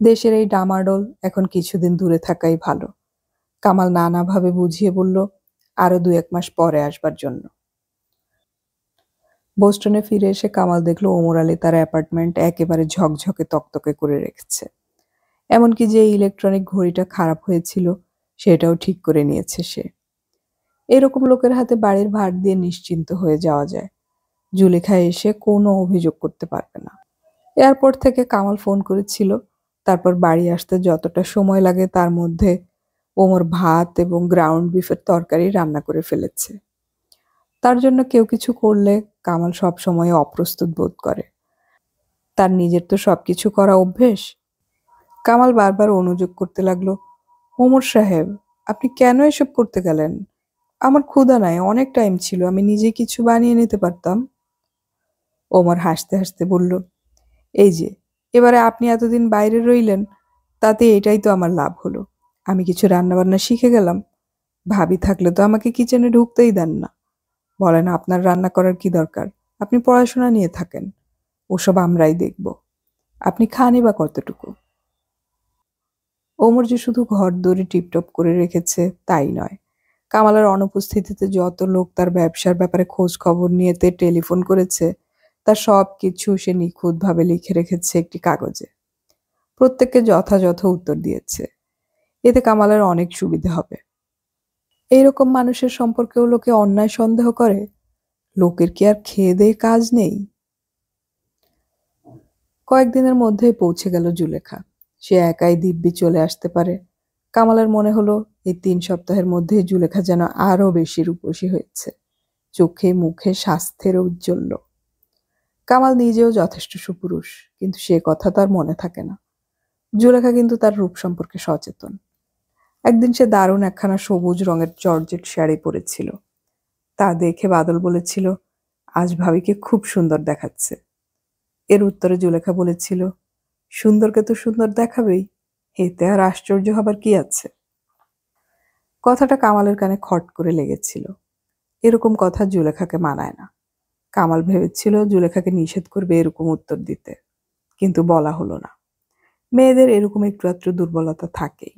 দেশের এই ডামাডোল এখন কিছুদিন দূরে থাকাই ভালো। কামাল নানাভাবে বুঝিয়ে বলল আরো 2-1 মাস পরে আসবার জন্য। বোস্টনে ফিরে এসে কামাল দেখল ওমর আলী তার অ্যাপার্টমেন্ট একেবারে ঝকঝকে তকতকে করে রেখেছে। এমনকি যে ইলেকট্রনিক ঘড়িটা খারাপ হয়েছিল সেটাও ঠিক করে নিয়েছে সে। এরকম লোকের হাতে বাড়ির ভার দিয়ে নিশ্চিন্ত হয়ে যাওয়া যায়। জুলেখা এসে কোনো অভিযোগ করতে পারবে না। এয়ারপোর্ট থেকে কামাল ফোন করেছিল। তারপর বাড়ি আসতে যতটা সময় লাগে তার মধ্যে ওমর ভাত এবং গ্রাউন্ড বিফের তরকারি রান্না করে ফেলেছে। তার জন্য কেউ কিছু করলে কামাল সবসময় অপ্রস্তুত বোধ করে। তার নিজের তো সবকিছু করা অভ্যেস। কামাল বারবার অনুযোগ করতে লাগলো, ওমর সাহেব, আপনি কেন এসব করতে গেলেন? আমার ক্ষুধা নাই, অনেক টাইম ছিল, আমি নিজে কিছু বানিয়ে নিতে পারতাম। ওমর হাসতে হাসতে বলল, এই যে এবারে আপনি এতদিন বাইরে রইলেন, তাতে এটাই তো আমার লাভ হলো। আমি কিছু রান্নাবান্না শিখে গেলাম। ভাবি থাকলে তো আমাকে কিচেনে ঢুকতেই দেন না, বলেন আপনার রান্না করার কি দরকার, আপনি পড়াশোনা নিয়ে থাকেন, ওসব আমরাই দেখব, আপনি খানই বা কতটুকু। ওমর যে শুধু ঘর দড়ি টিপটপ করে রেখেছে তাই নয়, কামালের অনুপস্থিতিতে যত লোক তার ব্যবসার ব্যাপারে খোঁজ খবর নিয়েতে টেলিফোন করেছে তার সব কিছু সে নিখুঁতভাবে লিখে রেখেছে একটি কাগজে। প্রত্যেককে যথাযথ উত্তর দিয়েছে। এতে কামালের অনেক সুবিধে হবে। এইরকম মানুষের সম্পর্কেও লোকে অন্যায় সন্দেহ করে। লোকের কি আর খেয়ে দেয়ে কাজ নেই? কয়েকদিনের মধ্যেই পৌঁছে গেল জুলেখা। সে একাই দিব্যি চলে আসতে পারে। কামালের মনে হলো এই 3 সপ্তাহের মধ্যেই জুলেখা যেন আরো বেশি রূপসী হয়েছে, চোখে মুখে স্বাস্থ্যের উজ্জ্বল্য। কামাল নিজেও যথেষ্ট সুপুরুষ, কিন্তু সে কথা তার মনে থাকে না। জুলেখা কিন্তু তার রূপ সম্পর্কে সচেতন। একদিন সে দারুণ একখানা সবুজ রঙের জর্জেট শাড়ি পরেছিল। তা দেখে বাদল বলেছিল, আজ ভাবিকে খুব সুন্দর দেখাচ্ছে। এর উত্তরে জুলেখা বলেছিল, সুন্দরকে তো সুন্দর দেখাবেই, এতে আর আশ্চর্য হবার কি আছে। কথাটা কামালের কানে খট করে লেগেছিল। এরকম কথা জুলেখাকে মানায় না। কামাল ভেবেছিল জুলেখাকে নিষেধ করবে এরকম উত্তর দিতে, কিন্তু বলা হলো না। মেয়েদের এরকম একটু আধটু দুর্বলতা থাকেই।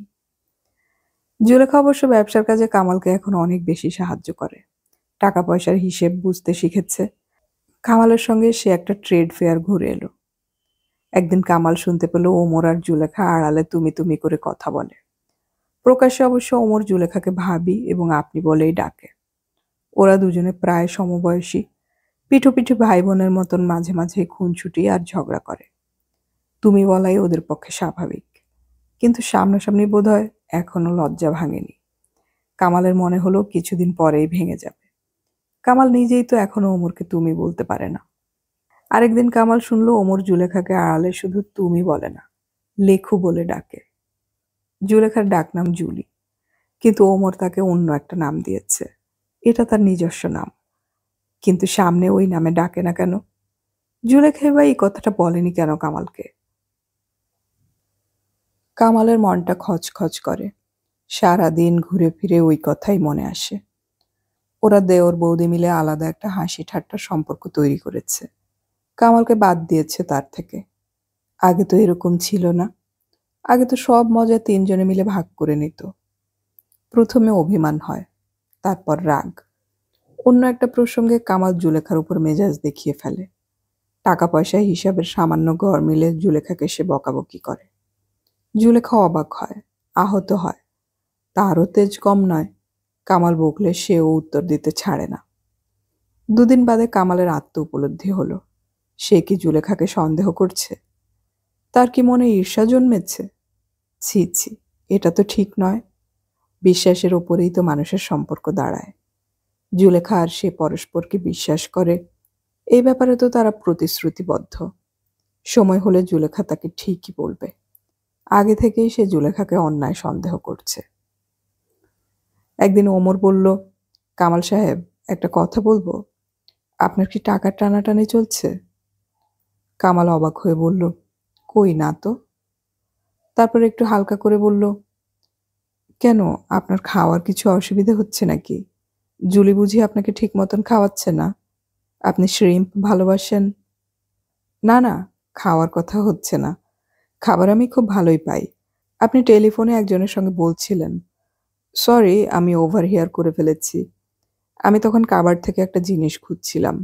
জুলেখা অবশ্য ব্যবসার কাজে কামালকে এখন অনেক বেশি সাহায্য করে। টাকা পয়সার হিসেব বুঝতে শিখেছে। কামালের সঙ্গে সে একটা ট্রেড ফেয়ার ঘুরে এলো। একদিন কামাল শুনতে পেল ওমর আর জুলেখা আড়ালে তুমি তুমি করে কথা বলে। প্রকাশ্যে অবশ্য ওমর জুলেখাকে ভাবি এবং আপনি বলেই ডাকে। ওরা দুজনে প্রায় সমবয়সী, পিঠোপিঠি ভাই বোনের মতন মাঝে মাঝে খুনছুটি আর ঝগড়া করে। তুমি বলাই ওদের পক্ষে স্বাভাবিক, কিন্তু সামনাসামনি বোধহয় এখনো লজ্জা ভাঙেনি। কামালের মনে হলো কিছুদিন পরেই ভেঙে যাবে। কামাল নিজেই তো এখনো ওমরকে তুমি বলতে পারে না। আরেকদিন কামাল শুনলো ওমর জুলেখাকে আড়ালে শুধু তুমি বলে না, লেখু বলে ডাকে। জুলেখার ডাকনাম জুলি, কিন্তু ওমর তাকে অন্য একটা নাম দিয়েছে। এটা তার নিজস্ব নাম, কিন্তু সামনে ওই নামে ডাকে না কেন? জুলেখা বা এই কথাটা বলেনি কেন কামালকে? কামালের মনটা খচখচ করে। সারাদিন ঘুরে ফিরে ওই কথাই মনে আসে। ওরা দেওর বৌদি মিলে আলাদা একটা হাসি ঠাট্টার সম্পর্ক তৈরি করেছে। কামালকে বাদ দিয়েছে তার থেকে। আগে তো এরকম ছিল না। আগে তো সব মজা 3 জনে মিলে ভাগ করে নিত। প্রথমে অভিমান হয়, তারপর রাগ। অন্য একটা প্রসঙ্গে কামাল জুলেখার উপর মেজাজ দেখিয়ে ফেলে। টাকা পয়সা হিসাবের সামান্য গড় মিলে জুলেখাকে সে বকাবকি করে। জুলেখা অবাক হয়, আহত হয়। তারও তেজ কম নয়। কামাল বকলে সেও উত্তর দিতে ছাড়ে না। দুদিন বাদে কামালের আত্ম উপলব্ধি হলো। সে কি জুলেখাকে সন্দেহ করছে? তার কি মনে ঈর্ষা জন্মেছে? ছি ছি, এটা তো ঠিক নয়। বিশ্বাসের ওপরেই তো মানুষের সম্পর্ক দাঁড়ায়। জুলেখা আর সে পরস্পরকে বিশ্বাস করে, এই ব্যাপারে তো তারা প্রতিশ্রুতিবদ্ধ। সময় হলে জুলেখা তাকে ঠিকই বলবে। আগে থেকেই সে জুলেখাকে অন্যায় সন্দেহ করছে। একদিন ওমর বলল, কামাল সাহেব, একটা কথা বলবো। আপনার কি টাকার টানাটানি চলছে? কামাল অবাক হয়ে বলল, কই না তো। তারপর একটু হালকা করে বলল, কেন, আপনার খাওয়ার কিছু অসুবিধা হচ্ছে নাকি? জুলি বুঝি আপনাকে ঠিক মতন খাওয়াচ্ছে না? আপনি শ্রিম্প ভালোবাসেন? না না, খাওয়ার কথা হচ্ছে না। খাবার আমি খুব ভালোই পাই। আপনি টেলিফোনে একজনের সঙ্গে বলছিলেন। সরি, আমি ওভার হিয়ার করে ফেলেছি। আমি তখন কাবার থেকে একটা জিনিস খুঁজছিলাম।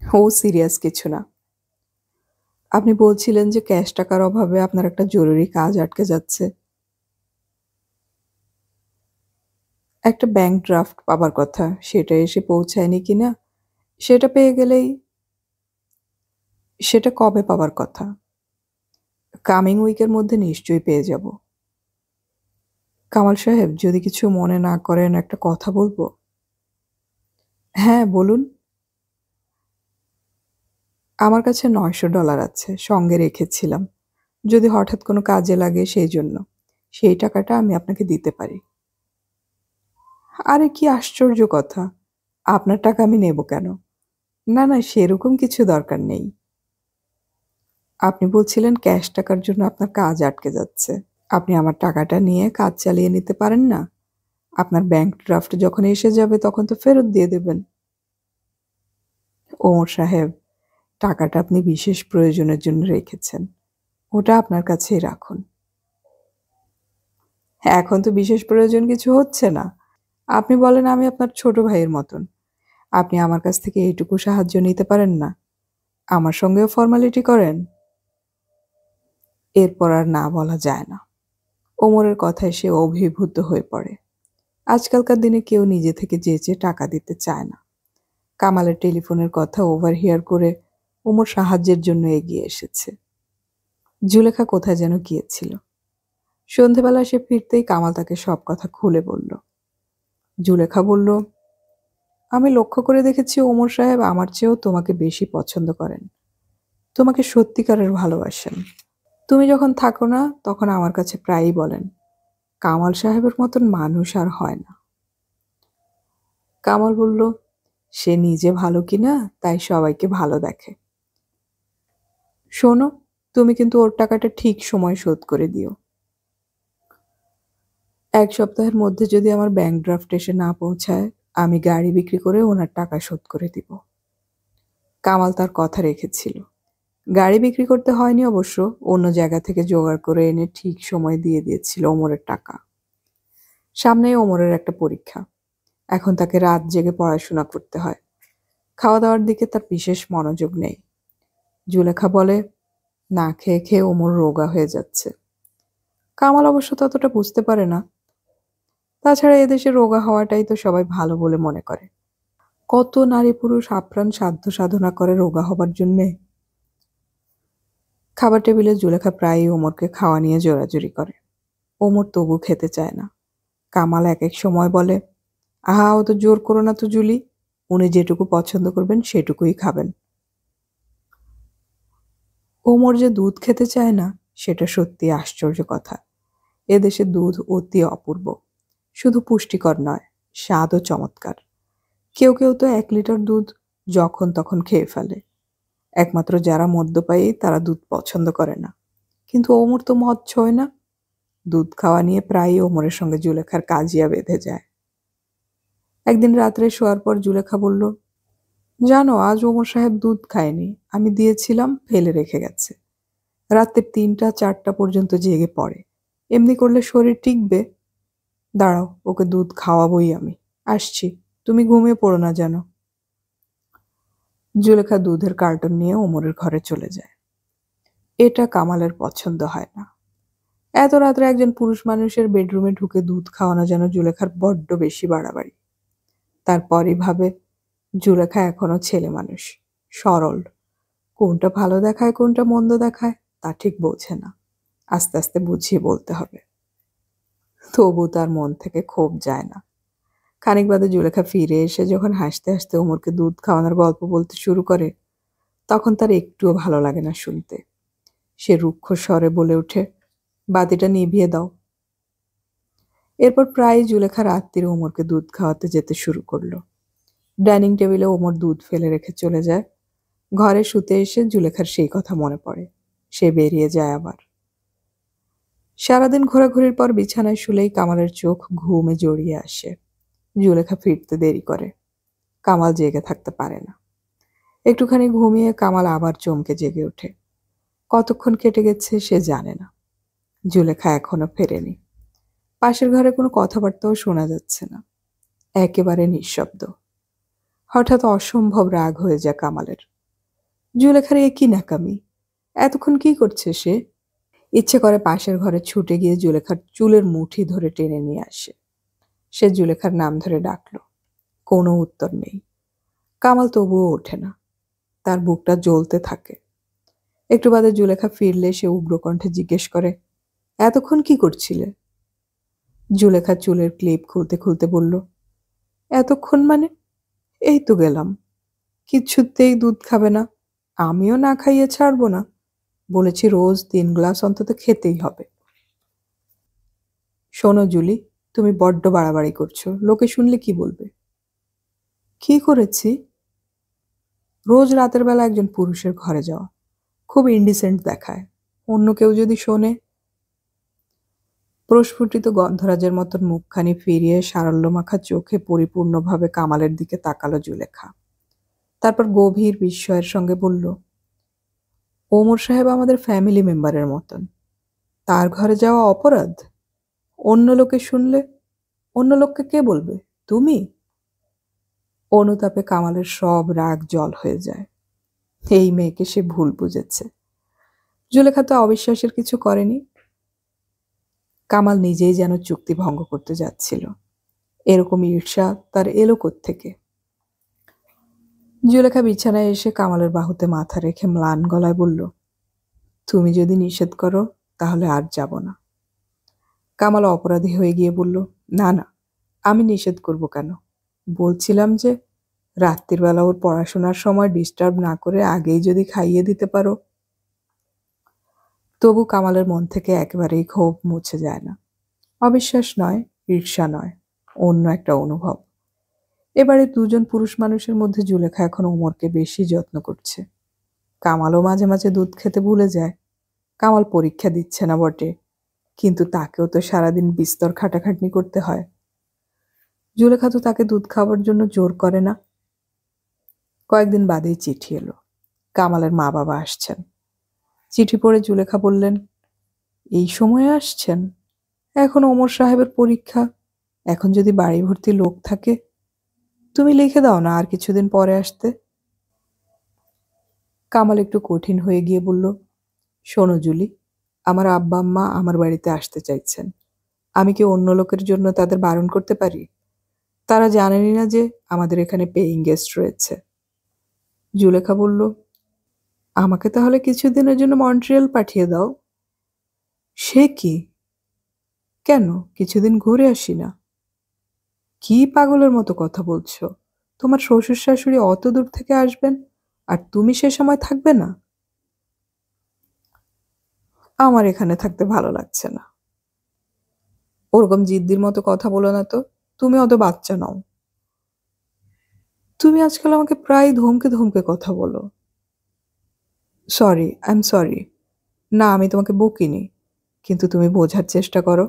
ও সিরিয়াস কিছু না। আপনি বলছিলেন যে ক্যাশ টাকার অভাবে আপনার একটা জরুরি কাজ আটকে যাচ্ছে। একটা ব্যাংক ড্রাফট পাবার কথা, সেটা এসে পৌঁছায়নি কিনা? সেটা পেয়ে গেলেই সেটা কবে পাবার কথা? কামিং উইকের মধ্যে নিশ্চয়ই পেয়ে যাব। কামাল সাহেব, যদি কিছু মনে না করেন একটা কথা বলবো? হ্যাঁ, বলুন। আমার কাছে $900 আছে, সঙ্গে রেখেছিলাম। যদি হঠাৎ কোনো কাজে লাগে সেই জন্য। সেই টাকাটা আমি আপনাকে দিতে পারি। আরে কি আশ্চর্য কথা! আপনার টাকা আমি নেব কেন? না, না, সেরকম কিছু দরকার নেই। আপনি বলছিলেন ক্যাশ টাকার জন্য আপনার কাজ আটকে যাচ্ছে। আপনি আমার টাকাটা নিয়ে কাজ চালিয়ে নিতে পারেন না? আপনার ব্যাংক ড্রাফট যখন এসে যাবে তখন তো ফেরত দিয়ে দেবেন। ওমর সাহেব, টাকাটা আপনি বিশেষ প্রয়োজনের জন্য রেখেছেন। ওটা আপনার কাছেই রাখুন। এখন তো বিশেষ প্রয়োজন কিছু হচ্ছে না। আপনি বলেন আমি আপনার ছোট ভাইয়ের মতন। আপনি আমার কাছ থেকে এইটুকু সাহায্য নিতে পারেন না? আমার সঙ্গেও ফর্মালিটি করেন? এরপর আর না বলা যায় না। ওমরের কথায় সে অভিভূত হয়ে পড়ে। আজকালকার দিনে কেউ নিজে থেকে চেয়ে টাকা দিতে চায় না। কামালের টেলিফোনের কথা ওভারহিয়ার করে ওমর সাহায্যের জন্য এগিয়ে এসেছে। জুলেখা কোথায় যেন গিয়েছিল। সন্ধেবেলা সে ফিরতেই কামাল তাকে সব কথা খুলে বলল। জুলেখা বলল, আমি লক্ষ্য করে দেখেছি ওমর সাহেব আমার চেয়েও তোমাকে বেশি পছন্দ করেন। তোমাকে সত্যিকারের ভালোবাসেন। তুমি যখন থাকো না তখন আমার কাছে প্রায়ই বলেন, কামাল সাহেবের মতন মানুষ আর হয় না। কামাল বলল, সে নিজে ভালো কিনা তাই সবাইকে ভালো দেখে। শোনো, তুমি কিন্তু ওর টাকাটা ঠিক সময় শোধ করে দিও। 1 সপ্তাহের মধ্যে যদি আমার ব্যাংক ড্রাফট এসে না পৌঁছায়, আমি গাড়ি বিক্রি করে ওনার টাকা শোধ করে দিব। কামাল তার কথা রেখেছিল। গাড়ি বিক্রি করতে হয়নি অবশ্য, অন্য জায়গা থেকে জোগাড় করে এনে ঠিক সময় দিয়ে দিয়েছিল ওমরের টাকা। সামনেই ওমরের একটা পরীক্ষা। এখন তাকে রাত জেগে পড়াশোনা করতে হয়। খাওয়া দাওয়ার দিকে তার বিশেষ মনোযোগ নেই। জুলেখা বলে, না খেয়ে খেয়ে ওমর রোগা হয়ে যাচ্ছে। কামাল অবশ্য ততটা বুঝতে পারে না। তাছাড়া এদেশে রোগা হওয়াটাই তো সবাই ভালো বলে মনে করে। কত নারী পুরুষ আপ্রাণ সাধ্য সাধনা করে রোগা হবার জন্যে। খাবার টেবিলে জুলেখা প্রায়ই ওমরকে খাওয়া নিয়ে জোরাজুরি করে। ওমর তবু খেতে চায় না। কামাল এক এক সময় বলে, আহা, ও তো জোর করো না তো জুলি, উনি যেটুকু পছন্দ করবেন সেটুকুই খাবেন। ওমর যে দুধ খেতে চায় না সেটা সত্যি আশ্চর্য কথা। এদেশে দুধ অতি অপূর্ব। শুধু পুষ্টিকর নয়, স্বাদও চমৎকার। কেউ কেউ তো 1 লিটার দুধ যখন তখন খেয়ে ফেলে। একমাত্র যারা মদ্যপায়ী তারা দুধ পছন্দ করে না। কিন্তু ওমর তো মদ ছোঁয় না। দুধ খাওয়া নিয়ে প্রায়ই ওমরের সঙ্গে জুলেখার কাজিয়া বেঁধে যায়। একদিন রাত্রে শোয়ার পর জুলেখা বলল, জানো আজ ওমর সাহেব দুধ খায়নি, আমি দিয়েছিলাম ফেলে রেখে গেছে। রাত্রে 3টা 4টা পর্যন্ত জেগে পড়ে। এমনি করলে শরীর টিকবে? দাঁড়াও, ওকে দুধ খাওয়াবোই আমি। আসছি, তুমি ঘুমিয়ে পড়ো না যেন। জুলেখা দুধের কার্টন নিয়ে ওমরের ঘরে চলে যায়। এটা কামালের পছন্দ হয় না। এত রাত্রে একজন পুরুষ মানুষের বেডরুমে ঢুকে দুধ খাওয়ানো যেন জুলেখার বড্ড বেশি বাড়াবাড়ি। তারপরই ভাবে, জুলেখা এখনো ছেলে মানুষ, সরল। কোনটা ভালো দেখায় কোনটা মন্দ দেখায় তা ঠিক বোঝে না। আস্তে আস্তে বুঝিয়ে বলতে হবে। তবু তার মন থেকে ক্ষোভ যায় না। খানিক বাদে জুলেখা ফিরে এসে যখন হাসতে হাসতে ওমরকে দুধ খাওয়ানোর গল্প বলতে শুরু করে, তখন তার একটুও ভালো লাগে না শুনতে। সে রুক্ষ স্বরে বলে ওঠে, বাতিটা নিভিয়ে দাও। এরপর প্রায়ই জুলেখা রাত্রিরে ওমরকে দুধ খাওয়াতে যেতে শুরু করলো। ডাইনিং টেবিলে ওমর দুধ ফেলে রেখে চলে যায়। ঘরে শুতে এসে জুলেখার সেই কথা মনে পড়ে। সে বেরিয়ে যায় আবার। সারাদিন ঘোরাঘুরির পর বিছানায় শুলেই কামালের চোখ ঘুমে জড়িয়ে আসে। জুলেখা ফিরতে দেরি করে। কামাল জেগে থাকতে পারে না। একটুখানি ঘুমিয়ে কামাল আবার চমকে জেগে ওঠে। কতক্ষণ কেটে গেছে সে জানে না। জুলেখা এখনো ফেরেনি। পাশের ঘরে কোনো কথাবার্তাও শোনা যাচ্ছে না। একেবারে নিঃশব্দ। হঠাৎ অসম্ভব রাগ হয়ে যায় কামালের। জুলেখার এ কি ন্যাকামি! এতক্ষণ কি করছে সে? ইচ্ছে করে পাশের ঘরে ছুটে গিয়ে জুলেখার চুলের মুঠি ধরে টেনে নিয়ে আসে। সে জুলেখার নাম ধরে ডাকল। কোনো উত্তর নেই। কামাল তবুও ওঠে না। তার বুকটা জ্বলতে থাকে। একটু বাদে জুলেখা ফিরলে সে উগ্রকণ্ঠে জিজ্ঞেস করে, এতক্ষণ কি করছিলে? জুলেখা চুলের ক্লিপ খুলতে খুলতে বলল, এতক্ষণ মানে এই তো গেলাম। কিচ্ছুতেই দুধ খাবে না, আমিও না খাইয়ে ছাড়বো না। বলেছি রোজ 3 গ্লাস অন্তত খেতেই হবে। শোনো জুলি, তুমি বড্ড বাড়াবাড়ি করছো, লোকে শুনলে কি বলবে? কি করেছি? রোজ রাতের বেলা একজন পুরুষের ঘরে যাওয়া খুব ইনডিসেন্ট দেখায়। অন্য কেউ যদি শোনে। প্রস্ফুটিত গন্ধরাজের মতন মুখখানি ফিরিয়ে সারল্যমাখা চোখে পরিপূর্ণভাবে কামালের দিকে তাকালো জুলেখা। তারপর গভীর বিস্ময়ের সঙ্গে বলল, ওমর সাহেব আমাদের ফ্যামিলি মেম্বারের মতন, তার ঘরে যাওয়া অপরাধ? অন্য লোকে শুনলে? অন্য লোককে কে বলবে? তুমি? অনুতাপে কামালের সব রাগ জল হয়ে যায়। এই মেয়েকে সে ভুল বুঝেছে। জুলেখা তো অবিশ্বাসের কিছু করেনি। কামাল নিজেই যেন চুক্তি ভঙ্গ করতে যাচ্ছিল। এরকম ঈর্ষা তার এলো কোত্থেকে? জুলেখা বিছানায় এসে কামালের বাহুতে মাথা রেখে ম্লান গলায় বলল, তুমি যদি নিষেধ করো তাহলে আর যাব না। কামাল অপরাধী হয়ে গিয়ে বলল, না না, আমি নিষেধ করব কেন? বলছিলাম যে রাত্রির বেলা ওর পড়াশোনার সময় ডিস্টার্ব না করে আগেই যদি খাইয়ে দিতে পারো। তবু কামালের মন থেকে একেবারেই ক্ষোভ মুছে যায় না। অবিশ্বাস নয়, ঈর্ষা নয়, অন্য একটা অনুভব। এবারে দুজন পুরুষ মানুষের মধ্যে জুলেখা এখন ওমরকে বেশি যত্ন করছে। কামালও মাঝে মাঝে দুধ খেতে ভুলে যায়। কামাল পরীক্ষা দিচ্ছে না বটে, কিন্তু তাকেও তো সারাদিন বিস্তর খাটাখাটনি করতে হয়। জুলেখা তো তাকে দুধ খাওয়ার জন্য জোর করে না। কয়েকদিন বাদেই চিঠি এলো। কামালের মা বাবা আসছেন। চিঠি পড়ে জুলেখা বললেন, এই সময়ে আসছেন? এখন ওমর সাহেবের পরীক্ষা, এখন যদি বাড়ি ভর্তি লোক থাকে। তুমি লিখে দাও না আর কিছুদিন পরে আসতে। কামাল একটু কঠিন হয়ে গিয়ে বলল, শোনো জুলি, আমার আব্বা আম্মা আমার বাড়িতে আসতে চাইছেন। আমি কি অন্য লোকের জন্য তাদের বারণ করতে পারি? তারা জানেনই না যে আমাদের এখানে পেইং গেস্ট রয়েছে। জুলেখা বলল, আমাকে তাহলে কিছুদিনের জন্য মন্ট্রিয়াল পাঠিয়ে দাও। সে কি? কেন, কিছুদিন ঘুরে আসি না? কি পাগলের মতো কথা বলছো? তোমার শ্বশুর শাশুড়ি অত দূর থেকে আসবেন, আর তুমি সে সময় থাকবে না? আমার এখানে থাকতে ভালো লাগছে না। ওরকম জিদ্দির মতো কথা বলো না তো, তুমি অত বাচ্চা নও। তুমি আজকাল আমাকে প্রায় ধমকে ধমকে কথা বলো। Sorry, I am sorry. না, আমি তোমাকে বকিনি, কিন্তু তুমি বোঝার চেষ্টা করো।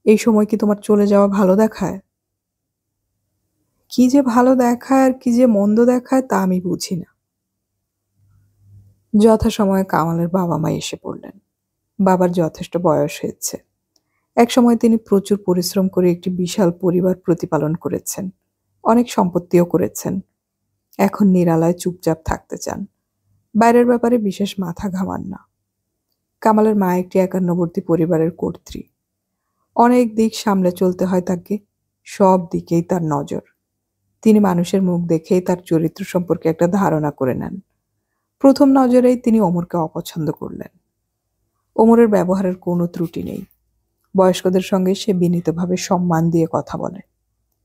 এই সময় কি তোমার চলে যাওয়া ভালো দেখায়? কি যে ভালো দেখায় আর কি যে মন্দ দেখায় তা আমি বুঝি না। যথাসময়ে কামালের বাবা মা এসে পড়লেন। বাবার যথেষ্ট বয়স হয়েছে। একসময় তিনি প্রচুর পরিশ্রম করে একটি বিশাল পরিবার প্রতিপালন করেছেন, অনেক সম্পত্তিও করেছেন। এখন নিরালায় চুপচাপ থাকতে চান, বাইরের ব্যাপারে বিশেষ মাথা ঘামান না। কামালের মা একটি একান্নবর্তী পরিবারের কর্ত্রী। অনেক দিক সামলে চলতে হয় তাকে, সব দিকেই তার নজর। তিনি মানুষের মুখ দেখেই তার চরিত্র সম্পর্কে একটা ধারণা করে নেন। প্রথম নজরেই তিনি ওমরকে অপছন্দ করলেন। ওমরের ব্যবহারের কোনো ত্রুটি নেই। বয়স্কদের সঙ্গে সে বিনীতভাবে সম্মান দিয়ে কথা বলে,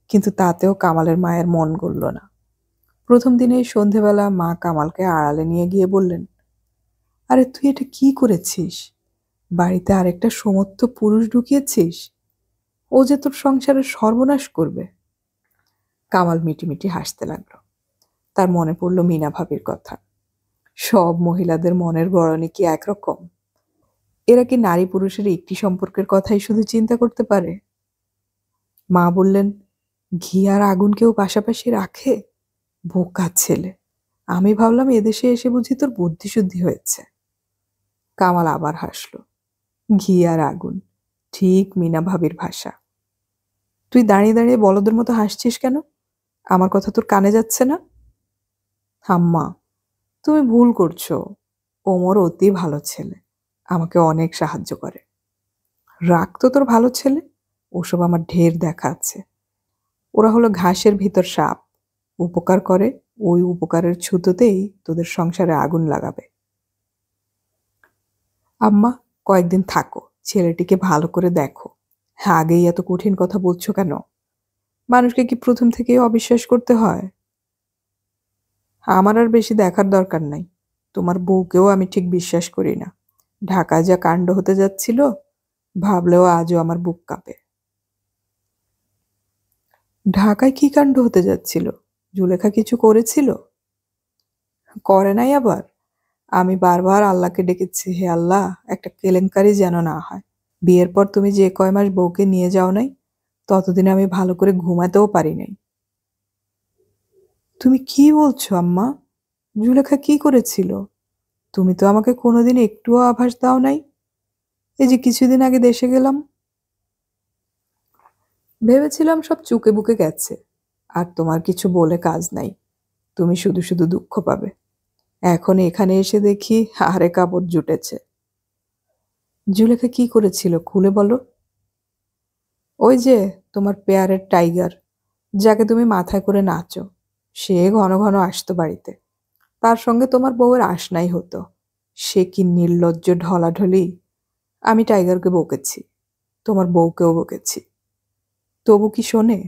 কিন্তু তাতেও কামালের মায়ের মন গলল না। প্রথম দিনেই সন্ধেবেলা মা কামালকে আড়ালে নিয়ে গিয়ে বললেন, আরে তুই এটা কি করেছিস? বাড়িতে আরেকটা সমর্থ পুরুষ ঢুকিয়েছিস? ও যে তোর সংসারের সর্বনাশ করবে। কামাল মিটিমিটি হাসতে লাগলো। তার মনে পড়ল মিনা ভাবির কথা। সব মহিলাদের মনের গড়নে কি একরকম? এরা কি নারী পুরুষের একটি সম্পর্কের কথাই শুধু চিন্তা করতে পারে? মা বললেন, ঘি আর আগুন কেউ পাশাপাশি রাখে? বোকা ছেলে, আমি ভাবলাম এদেশে এসে বুঝি তোর বুদ্ধিশুদ্ধি হয়েছে। কামাল আবার হাসল। ঘি আর আগুন, ঠিক মিনা ভাবির ভাষা। তুই দাঁড়িয়ে দাঁড়িয়ে বলদের মতো হাসছিস কেন? আমার কথা তোর কানে যাচ্ছে না? আম্মা, তুমি ভুল করছো। ওমর অতি ভালো ছেলে, আমাকে অনেক সাহায্য করে। রাগ তো তোর ভালো ছেলে, ওসব আমার ঢের দেখা আছে। ওরা হলো ঘাসের ভিতর সাপ, উপকার করে, ওই উপকারের ছুতোতেই তোদের সংসারে আগুন লাগাবে। আম্মা, কয়েকদিন থাকো, ছেলেটিকে ভালো করে দেখো। হ্যাঁ, আগেই এত কঠিন কথা বলছো কেন? মানুষকে কি প্রথম থেকেই অবিশ্বাস করতে হয়? আমার আর বেশি দেখার দরকার নাই। তোমার বউকেও আমি ঠিক বিশ্বাস করি না। ঢাকায় যা কাণ্ড হতে যাচ্ছিল, ভাবলেও আজও আমার বুক কাঁপে। ঢাকায় কি কাণ্ড হতে যাচ্ছিল? জুলেখা কিছু করেছিল? করে নাই আবার? আমি বারবার আল্লাহকে ডেকেছি, হে আল্লাহ, একটা কেলেঙ্কারি যেন না হয়। বিয়ের পর তুমি যে কয় মাস বউকে নিয়ে যাও নাই, ততদিন আমি ভালো করে ঘুমাতেও পারি নাই। তুমি কি বলছো আম্মা? জুলেখা কি করেছিল? তুমি তো আমাকে কোনোদিন একটুও আভাস দাও নাই। এই যে কিছুদিন আগে দেশে গেলাম, ভেবেছিলাম সব চুকে বুকে গেছে, আর তোমার কিছু বলে কাজ নাই। তুমি শুধু শুধু দুঃখ পাবে। এখন এখানে এসে দেখি আরে কাপড় জুটেছে। জুলেখা কি করেছিল খুলে বলো। ওই যে তোমার পেয়ারের টাইগার, যাকে তুমি মাথায় করে নাচো, সে ঘন ঘন আসতো বাড়িতে। তার সঙ্গে তোমার বউয়ের আশনাই হতো। সে কি নির্লজ্জ ঢলাঢলি! আমি টাইগারকে বকেছি, তোমার বউকেও বকেছি। তবু কি শোনে?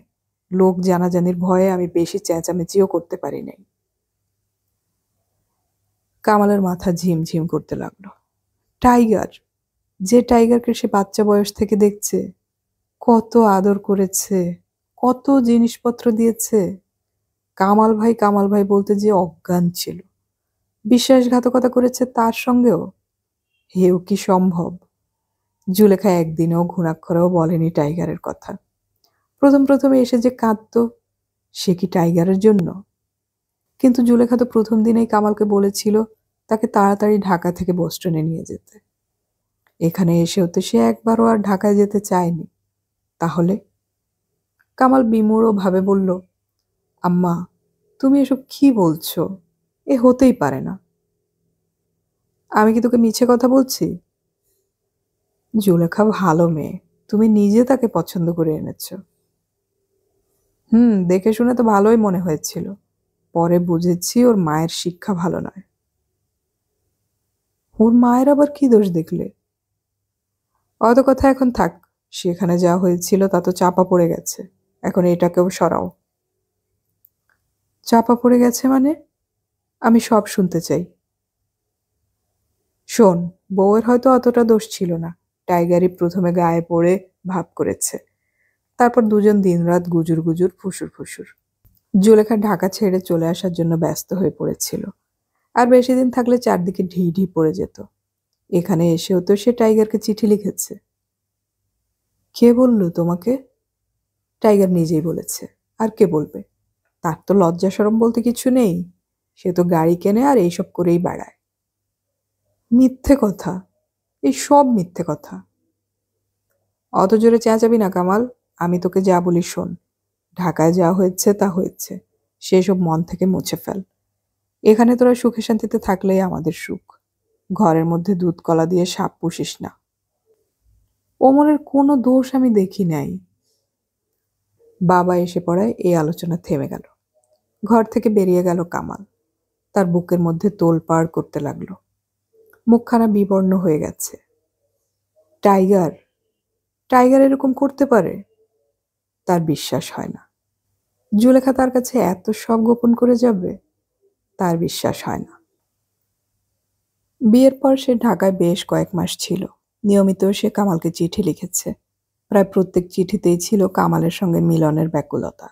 লোক জানাজানির ভয়ে আমি বেশি চেঁচামেচিও করতে পারি নাই। কামালের মাথা ঝিমঝিম করতে লাগলো। টাইগার, যে টাইগারকে সে বাচ্চা বয়স থেকে দেখছে, কত আদর করেছে, কত জিনিসপত্র দিয়েছে। কামাল ভাই বলতে যে অজ্ঞান ছিল, বিশ্বাসঘাতকতা করেছে তার সঙ্গেও। হেও কি সম্ভব? জুলেখা একদিনও ঘুণাক্ষরেও বলেনি টাইগারের কথা। প্রথম প্রথমে এসে যে কাঁদতো, সে কি টাইগারের জন্য? কিন্তু জুলেখা তো প্রথম দিনেই কামালকে বলেছিল তাকে তাড়াতাড়ি ঢাকা থেকে বোস্টনে নিয়ে যেতে। এখানে এসেও তো সে একবারও আর ঢাকায় যেতে চায়নি। তাহলে? কামাল বিমূঢ় ভাবে বলল, আম্মা, তুমি এসব কি বলছো? এ হতেই পারে না। আমি কি তোকে মিছে কথা বলছি? জুলেখা ভালো মেয়ে, তুমি নিজে তাকে পছন্দ করে এনেছো। দেখে শুনে তো ভালোই মনে হয়েছিল, পরে বুঝেছি ওর মায়ের শিক্ষা ভালো নয়। ওর মায়ের আবার কি দোষ দেখলে? অত কথা এখন থাক। সেখানে যা হয়েছিল তা তো চাপা পড়ে গেছে, এখন এটাকেও সরাও। চাপা পড়ে গেছে মানে? আমি সব শুনতে চাই। শোন, বউয়ের হয়তো অতটা দোষ ছিল না। টাইগারই প্রথমে গায়ে পড়ে ভাব করেছে, তারপর দুজন দিনরাত গুজুর গুজুর ফুসুর ফুসুর। জুলেখা ঢাকা ছেড়ে চলে আসার জন্য ব্যস্ত হয়ে পড়েছিল, আর বেশি দিন থাকলে চারদিকে ঢি ঢি পড়ে যেত। এখানে এসেও তো সে টাইগারকে চিঠি লিখেছে। কে বলল তোমাকে? টাইগার নিজেই বলেছে। আর কে বলবে? তার তো লজ্জা শরম বলতে কিছু নেই। সে তো গাড়ি কেনে আর এইসব করেই বেড়ায়। মিথ্যে কথা, এই সব মিথ্যে কথা। অত জোরে চেঁচাবি না কামাল। আমি তোকে যা বলি শোন। ঢাকায় যা হয়েছে তা হয়েছে, সেসব মন থেকে মুছে ফেল। এখানে তোরা সুখে শান্তিতে থাকলেই আমাদের সুখ। ঘরের মধ্যে দুধ কলা দিয়ে সাপ পুষিস না। ওমরের কোনো দোষ আমি দেখি নাই। বাবা এসে পড়ায় এই আলোচনা থেমে গেল। ঘর থেকে বেরিয়ে গেল কামাল। তার বুকের মধ্যে তোলপাড় করতে লাগলো। মুখখানা বিবর্ণ হয়ে গেছে। টাইগার, টাইগার এরকম করতে পারে? তার বিশ্বাস হয় না। জুলেখা তার কাছে এত সব গোপন করে যাবে? তার বিশ্বাস হয় না। বিয়ের পর সে ঢাকায় বেশ কয়েক মাস ছিল। নিয়মিত সে কামালকে চিঠি লিখেছে। প্রায় প্রত্যেক চিঠিতেই ছিল কামালের সঙ্গে মিলনের ব্যাকুলতা।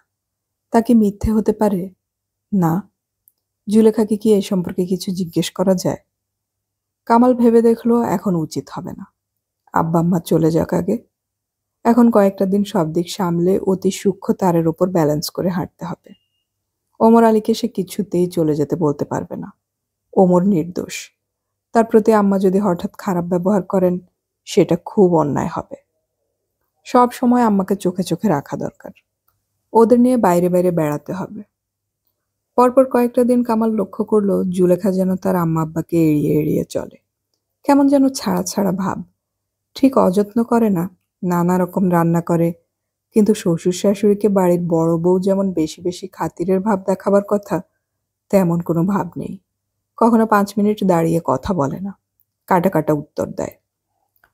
তা কি মিথ্যে হতে পারে? না। জুলেখাকে কি এ সম্পর্কে কিছু জিজ্ঞেস করা যায়? কামাল ভেবে দেখলো এখন উচিত হবে না। আব্বা আম্মা চলে যাক আগে। এখন কয়েকটা দিন সব দিক সামলে অতি সূক্ষ্ম তারের ওপর ব্যালেন্স করে হাঁটতে হবে। ওমর আলীকে সে কিছুতেই চলে যেতে বলতে পারবে না। ওমর নির্দোষ। তার প্রতি আম্মা যদি হঠাৎ খারাপ ব্যবহার করেন, সেটা খুব অন্যায় হবে। সব সময় আম্মাকে চোখে চোখে রাখা দরকার। ওদের নিয়ে বাইরে বাইরে বেড়াতে হবে। পরপর কয়েকটা দিন কামাল লক্ষ্য করলো জুলেখা যেন তার আম্মা আব্বাকে এড়িয়ে এড়িয়ে চলে। কেমন যেন ছাড়া ছাড়া ভাব। ঠিক অযত্ন করে না, নানা রকম রান্না করে, কিন্তু শ্বশুর শাশুড়িকে বাড়ির বড় বউ যেমন বেশি বেশি খাতিরের ভাব দেখাবার কথা, তেমন কোনো ভাব নেই। কখনো 5 মিনিট দাঁড়িয়ে কথা বলে না, কাটা কাটা উত্তর দেয়।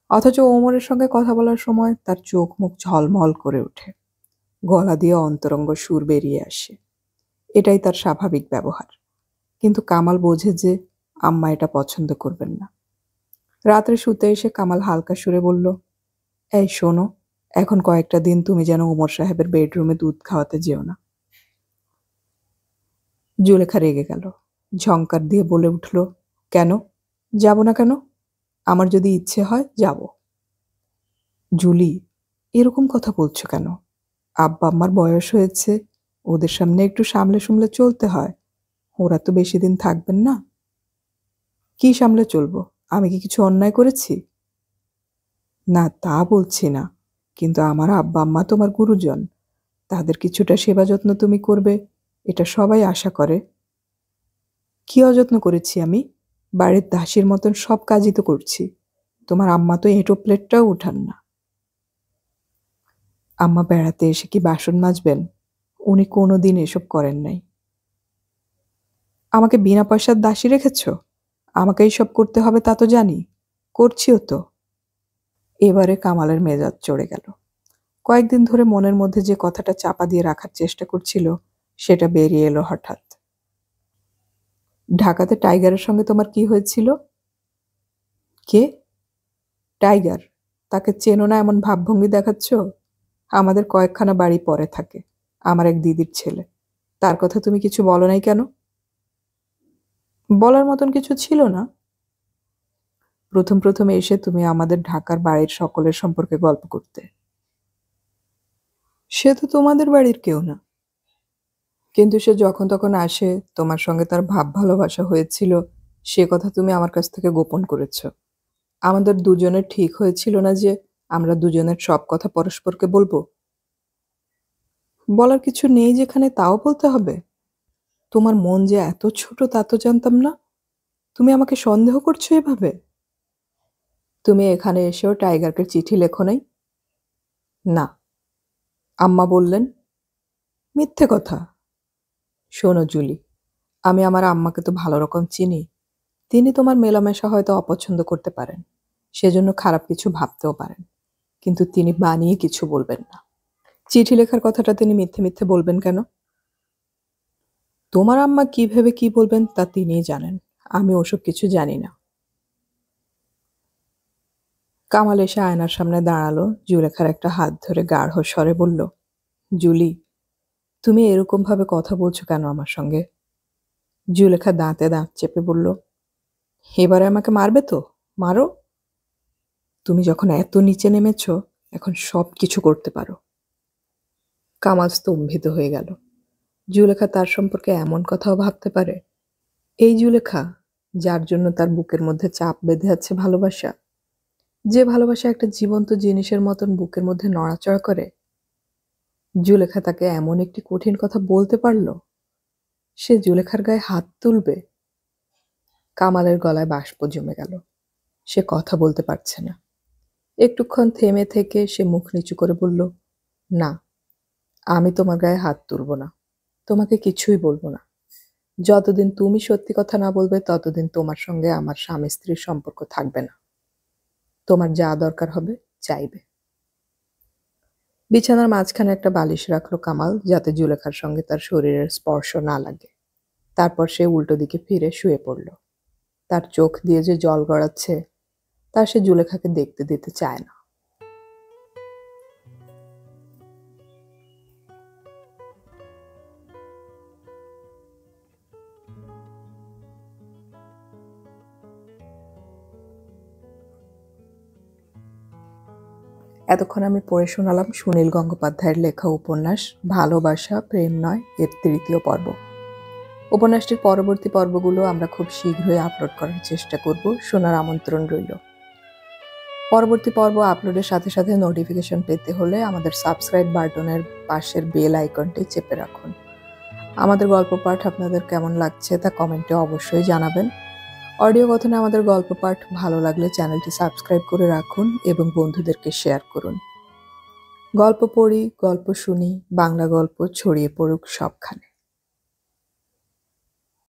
অথচ ওমরের সঙ্গে কথা বলার সময় তার চোখ মুখ ঝলমল করে ওঠে, গলা দিয়ে অন্তরঙ্গ সুর বেরিয়ে আসে। এটাই তার স্বাভাবিক ব্যবহার। কিন্তু কামাল বোঝে যে আম্মা এটা পছন্দ করবেন না। রাত্রে শুতে এসে কামাল হালকা সুরে বলল, এই শোনো, এখন কয়েকটা দিন তুমি যেন ওমর সাহেবের বেডরুমে দুধ খাওয়াতে যেও না। জুলেখা রেগে গেল, ঝংকার দিয়ে বলে উঠল, কেন যাব না কেন? আমার যদি ইচ্ছে হয় যাব। জুলি, এরকম কথা বলছো কেন? আব্বা আম্মার বয়স হয়েছে, ওদের সামনে একটু সামলে সামলে চলতে হয়। ওরা তো বেশি দিন থাকবেন না। কি সামলে চলবো? আমি কি কিছু অন্যায় করেছি? না, তা বলছি না, কিন্তু আমার আব্বা আম্মা তোমার গুরুজন, তাদের কিছুটা সেবা যত্ন তুমি করবে, এটা সবাই আশা করে। কি অযত্ন করেছি আমি? বাড়ির দাসীর মতন সব কাজই তো করছি। তোমার আম্মা তো এঁটো প্লেটটাও উঠান না। আম্মা বেড়াতে এসে কি বাসন মাজবেন? উনি কোনোদিন এসব করেন নাই। আমাকে বিনা পয়সার দাসী রেখেছ? আমাকে এইসব করতে হবে তা তো জানি, করছিও তো। এবারে কামালের মেজাজ চড়ে গেল। কয়েকদিন ধরে মনের মধ্যে যে কথাটা চাপা দিয়ে রাখার চেষ্টা করছিল, সেটা বেরিয়ে এলো হঠাৎ। ঢাকাতে টাইগারের সঙ্গে তোমার কি হয়েছিল? কে? টাইগার। তাকে চেনো না এমন ভাবভঙ্গি দেখাচ্ছ? আমাদের কয়েকখানা বাড়ি পরে থাকে, আমার এক দিদির ছেলে। তার কথা তুমি কিছু বলো নাই কেন? বলার মতন কিছু ছিল না। প্রথম প্রথম এসে তুমি আমাদের ঢাকার বাড়ির সকলের সম্পর্কে গল্প করতে। সে তো তোমাদের বাড়ির কেউ না, কিন্তু সে যখন তখন আসে, তোমার সঙ্গে তার ভাব ভালোবাসা হয়েছিল, সে কথা তুমি আমার কাছ থেকে গোপন করেছ। আমাদের দুজনের ঠিক হয়েছিল না যে আমরা দুজনের সব কথা পরস্পরকে বলবো? বলার কিছু নেই যেখানে, তাও বলতে হবে? তোমার মন যে এত ছোট তা তো জানতাম না। তুমি আমাকে সন্দেহ করছো এভাবে? তুমি এখানে এসেও টাইগারকে চিঠি লেখো নাই? না। আম্মা বললেন? মিথ্যে কথা। শোনো জুলি, আমি আমার আম্মাকে তো ভালো রকম চিনি। তিনি তোমার মেলামেশা হয়তো অপছন্দ করতে পারেন, সেজন্য খারাপ কিছু ভাবতেও পারেন, কিন্তু তিনি বানিয়ে কিছু বলবেন না। চিঠি লেখার কথাটা তিনি মিথ্যে মিথ্যে বলবেন কেন? তোমার আম্মা কি ভেবে কি বলবেন তা তিনিই জানেন, আমি ওসব কিছু জানি না। কামাল এসে আয়নার সামনে দাঁড়ালো, জুলেখার একটা হাত ধরে গাঢ় স্বরে বলল, জুলি, তুমি এরকম ভাবে কথা বলছো কেন আমার সঙ্গে? জুলেখা দাঁতে দাঁত চেপে বলল, এবারে আমাকে মারবে তো? মারো। তুমি যখন এত নিচে নেমেছ, এখন সব কিছু করতে পারো। কামাল স্তম্ভিত হয়ে গেল। জুলেখা তার সম্পর্কে এমন কথাও ভাবতে পারে? এই জুলেখা, যার জন্য তার বুকের মধ্যে চাপ বেঁধে আছে ভালোবাসা, যে ভালোবাসা একটা জীবন্ত জিনিসের মতন বুকের মধ্যে নড়াচড়া করে। জুলেখা তাকে এমন একটি কঠিন কথা বলতে পারল? সে জুলেখার গায়ে হাত তুলবে? কামালের গলায় বাষ্প জমে গেল, সে কথা বলতে পারছে না। একটুক্ষণ থেমে থেকে সে মুখ নিচু করে বলল, না, আমি তোমার গায়ে হাত তুলব না, তোমাকে কিছুই বলবো না। যতদিন তুমি সত্যি কথা না বলবে ততদিন তোমার সঙ্গে আমার স্বামী স্ত্রীর সম্পর্ক থাকবে না। তোমার যা দরকার হবে চাইবে। বিছানার মাঝখানে একটা বালিশ রাখলো কামাল, যাতে জুলেখার সঙ্গে তার শরীরের স্পর্শ না লাগে। তারপর সে উল্টো দিকে ফিরে শুয়ে পড়ল। তার চোখ দিয়ে যে জল গড়াচ্ছে, তা সে জুলেখাকে দেখতে দিতে চায় না। এতক্ষণ আমি পড়ে শোনালাম সুনীল গঙ্গোপাধ্যায়ের লেখা উপন্যাস ভালোবাসা প্রেম নয় এর ৩য় পর্ব। উপন্যাসটির পরবর্তী পর্বগুলো আমরা খুব শীঘ্রই আপলোড করার চেষ্টা করব, শোনার আমন্ত্রণ রইল। পরবর্তী পর্ব আপলোডের সাথে সাথে নোটিফিকেশন পেতে হলে আমাদের সাবস্ক্রাইব বাটনের পাশের বেল আইকনটি চেপে রাখুন। আমাদের গল্প পাঠ আপনাদের কেমন লাগছে তা কমেন্টে অবশ্যই জানাবেন। অডিও কথনে আমাদের গল্প পাঠ ভালো লাগলে চ্যানেলটি সাবস্ক্রাইব করে রাখুন এবং বন্ধুদেরকে শেয়ার করুন। গল্প পড়ি, গল্প শুনি, বাংলা গল্প ছড়িয়ে পড়ুক সবখানে।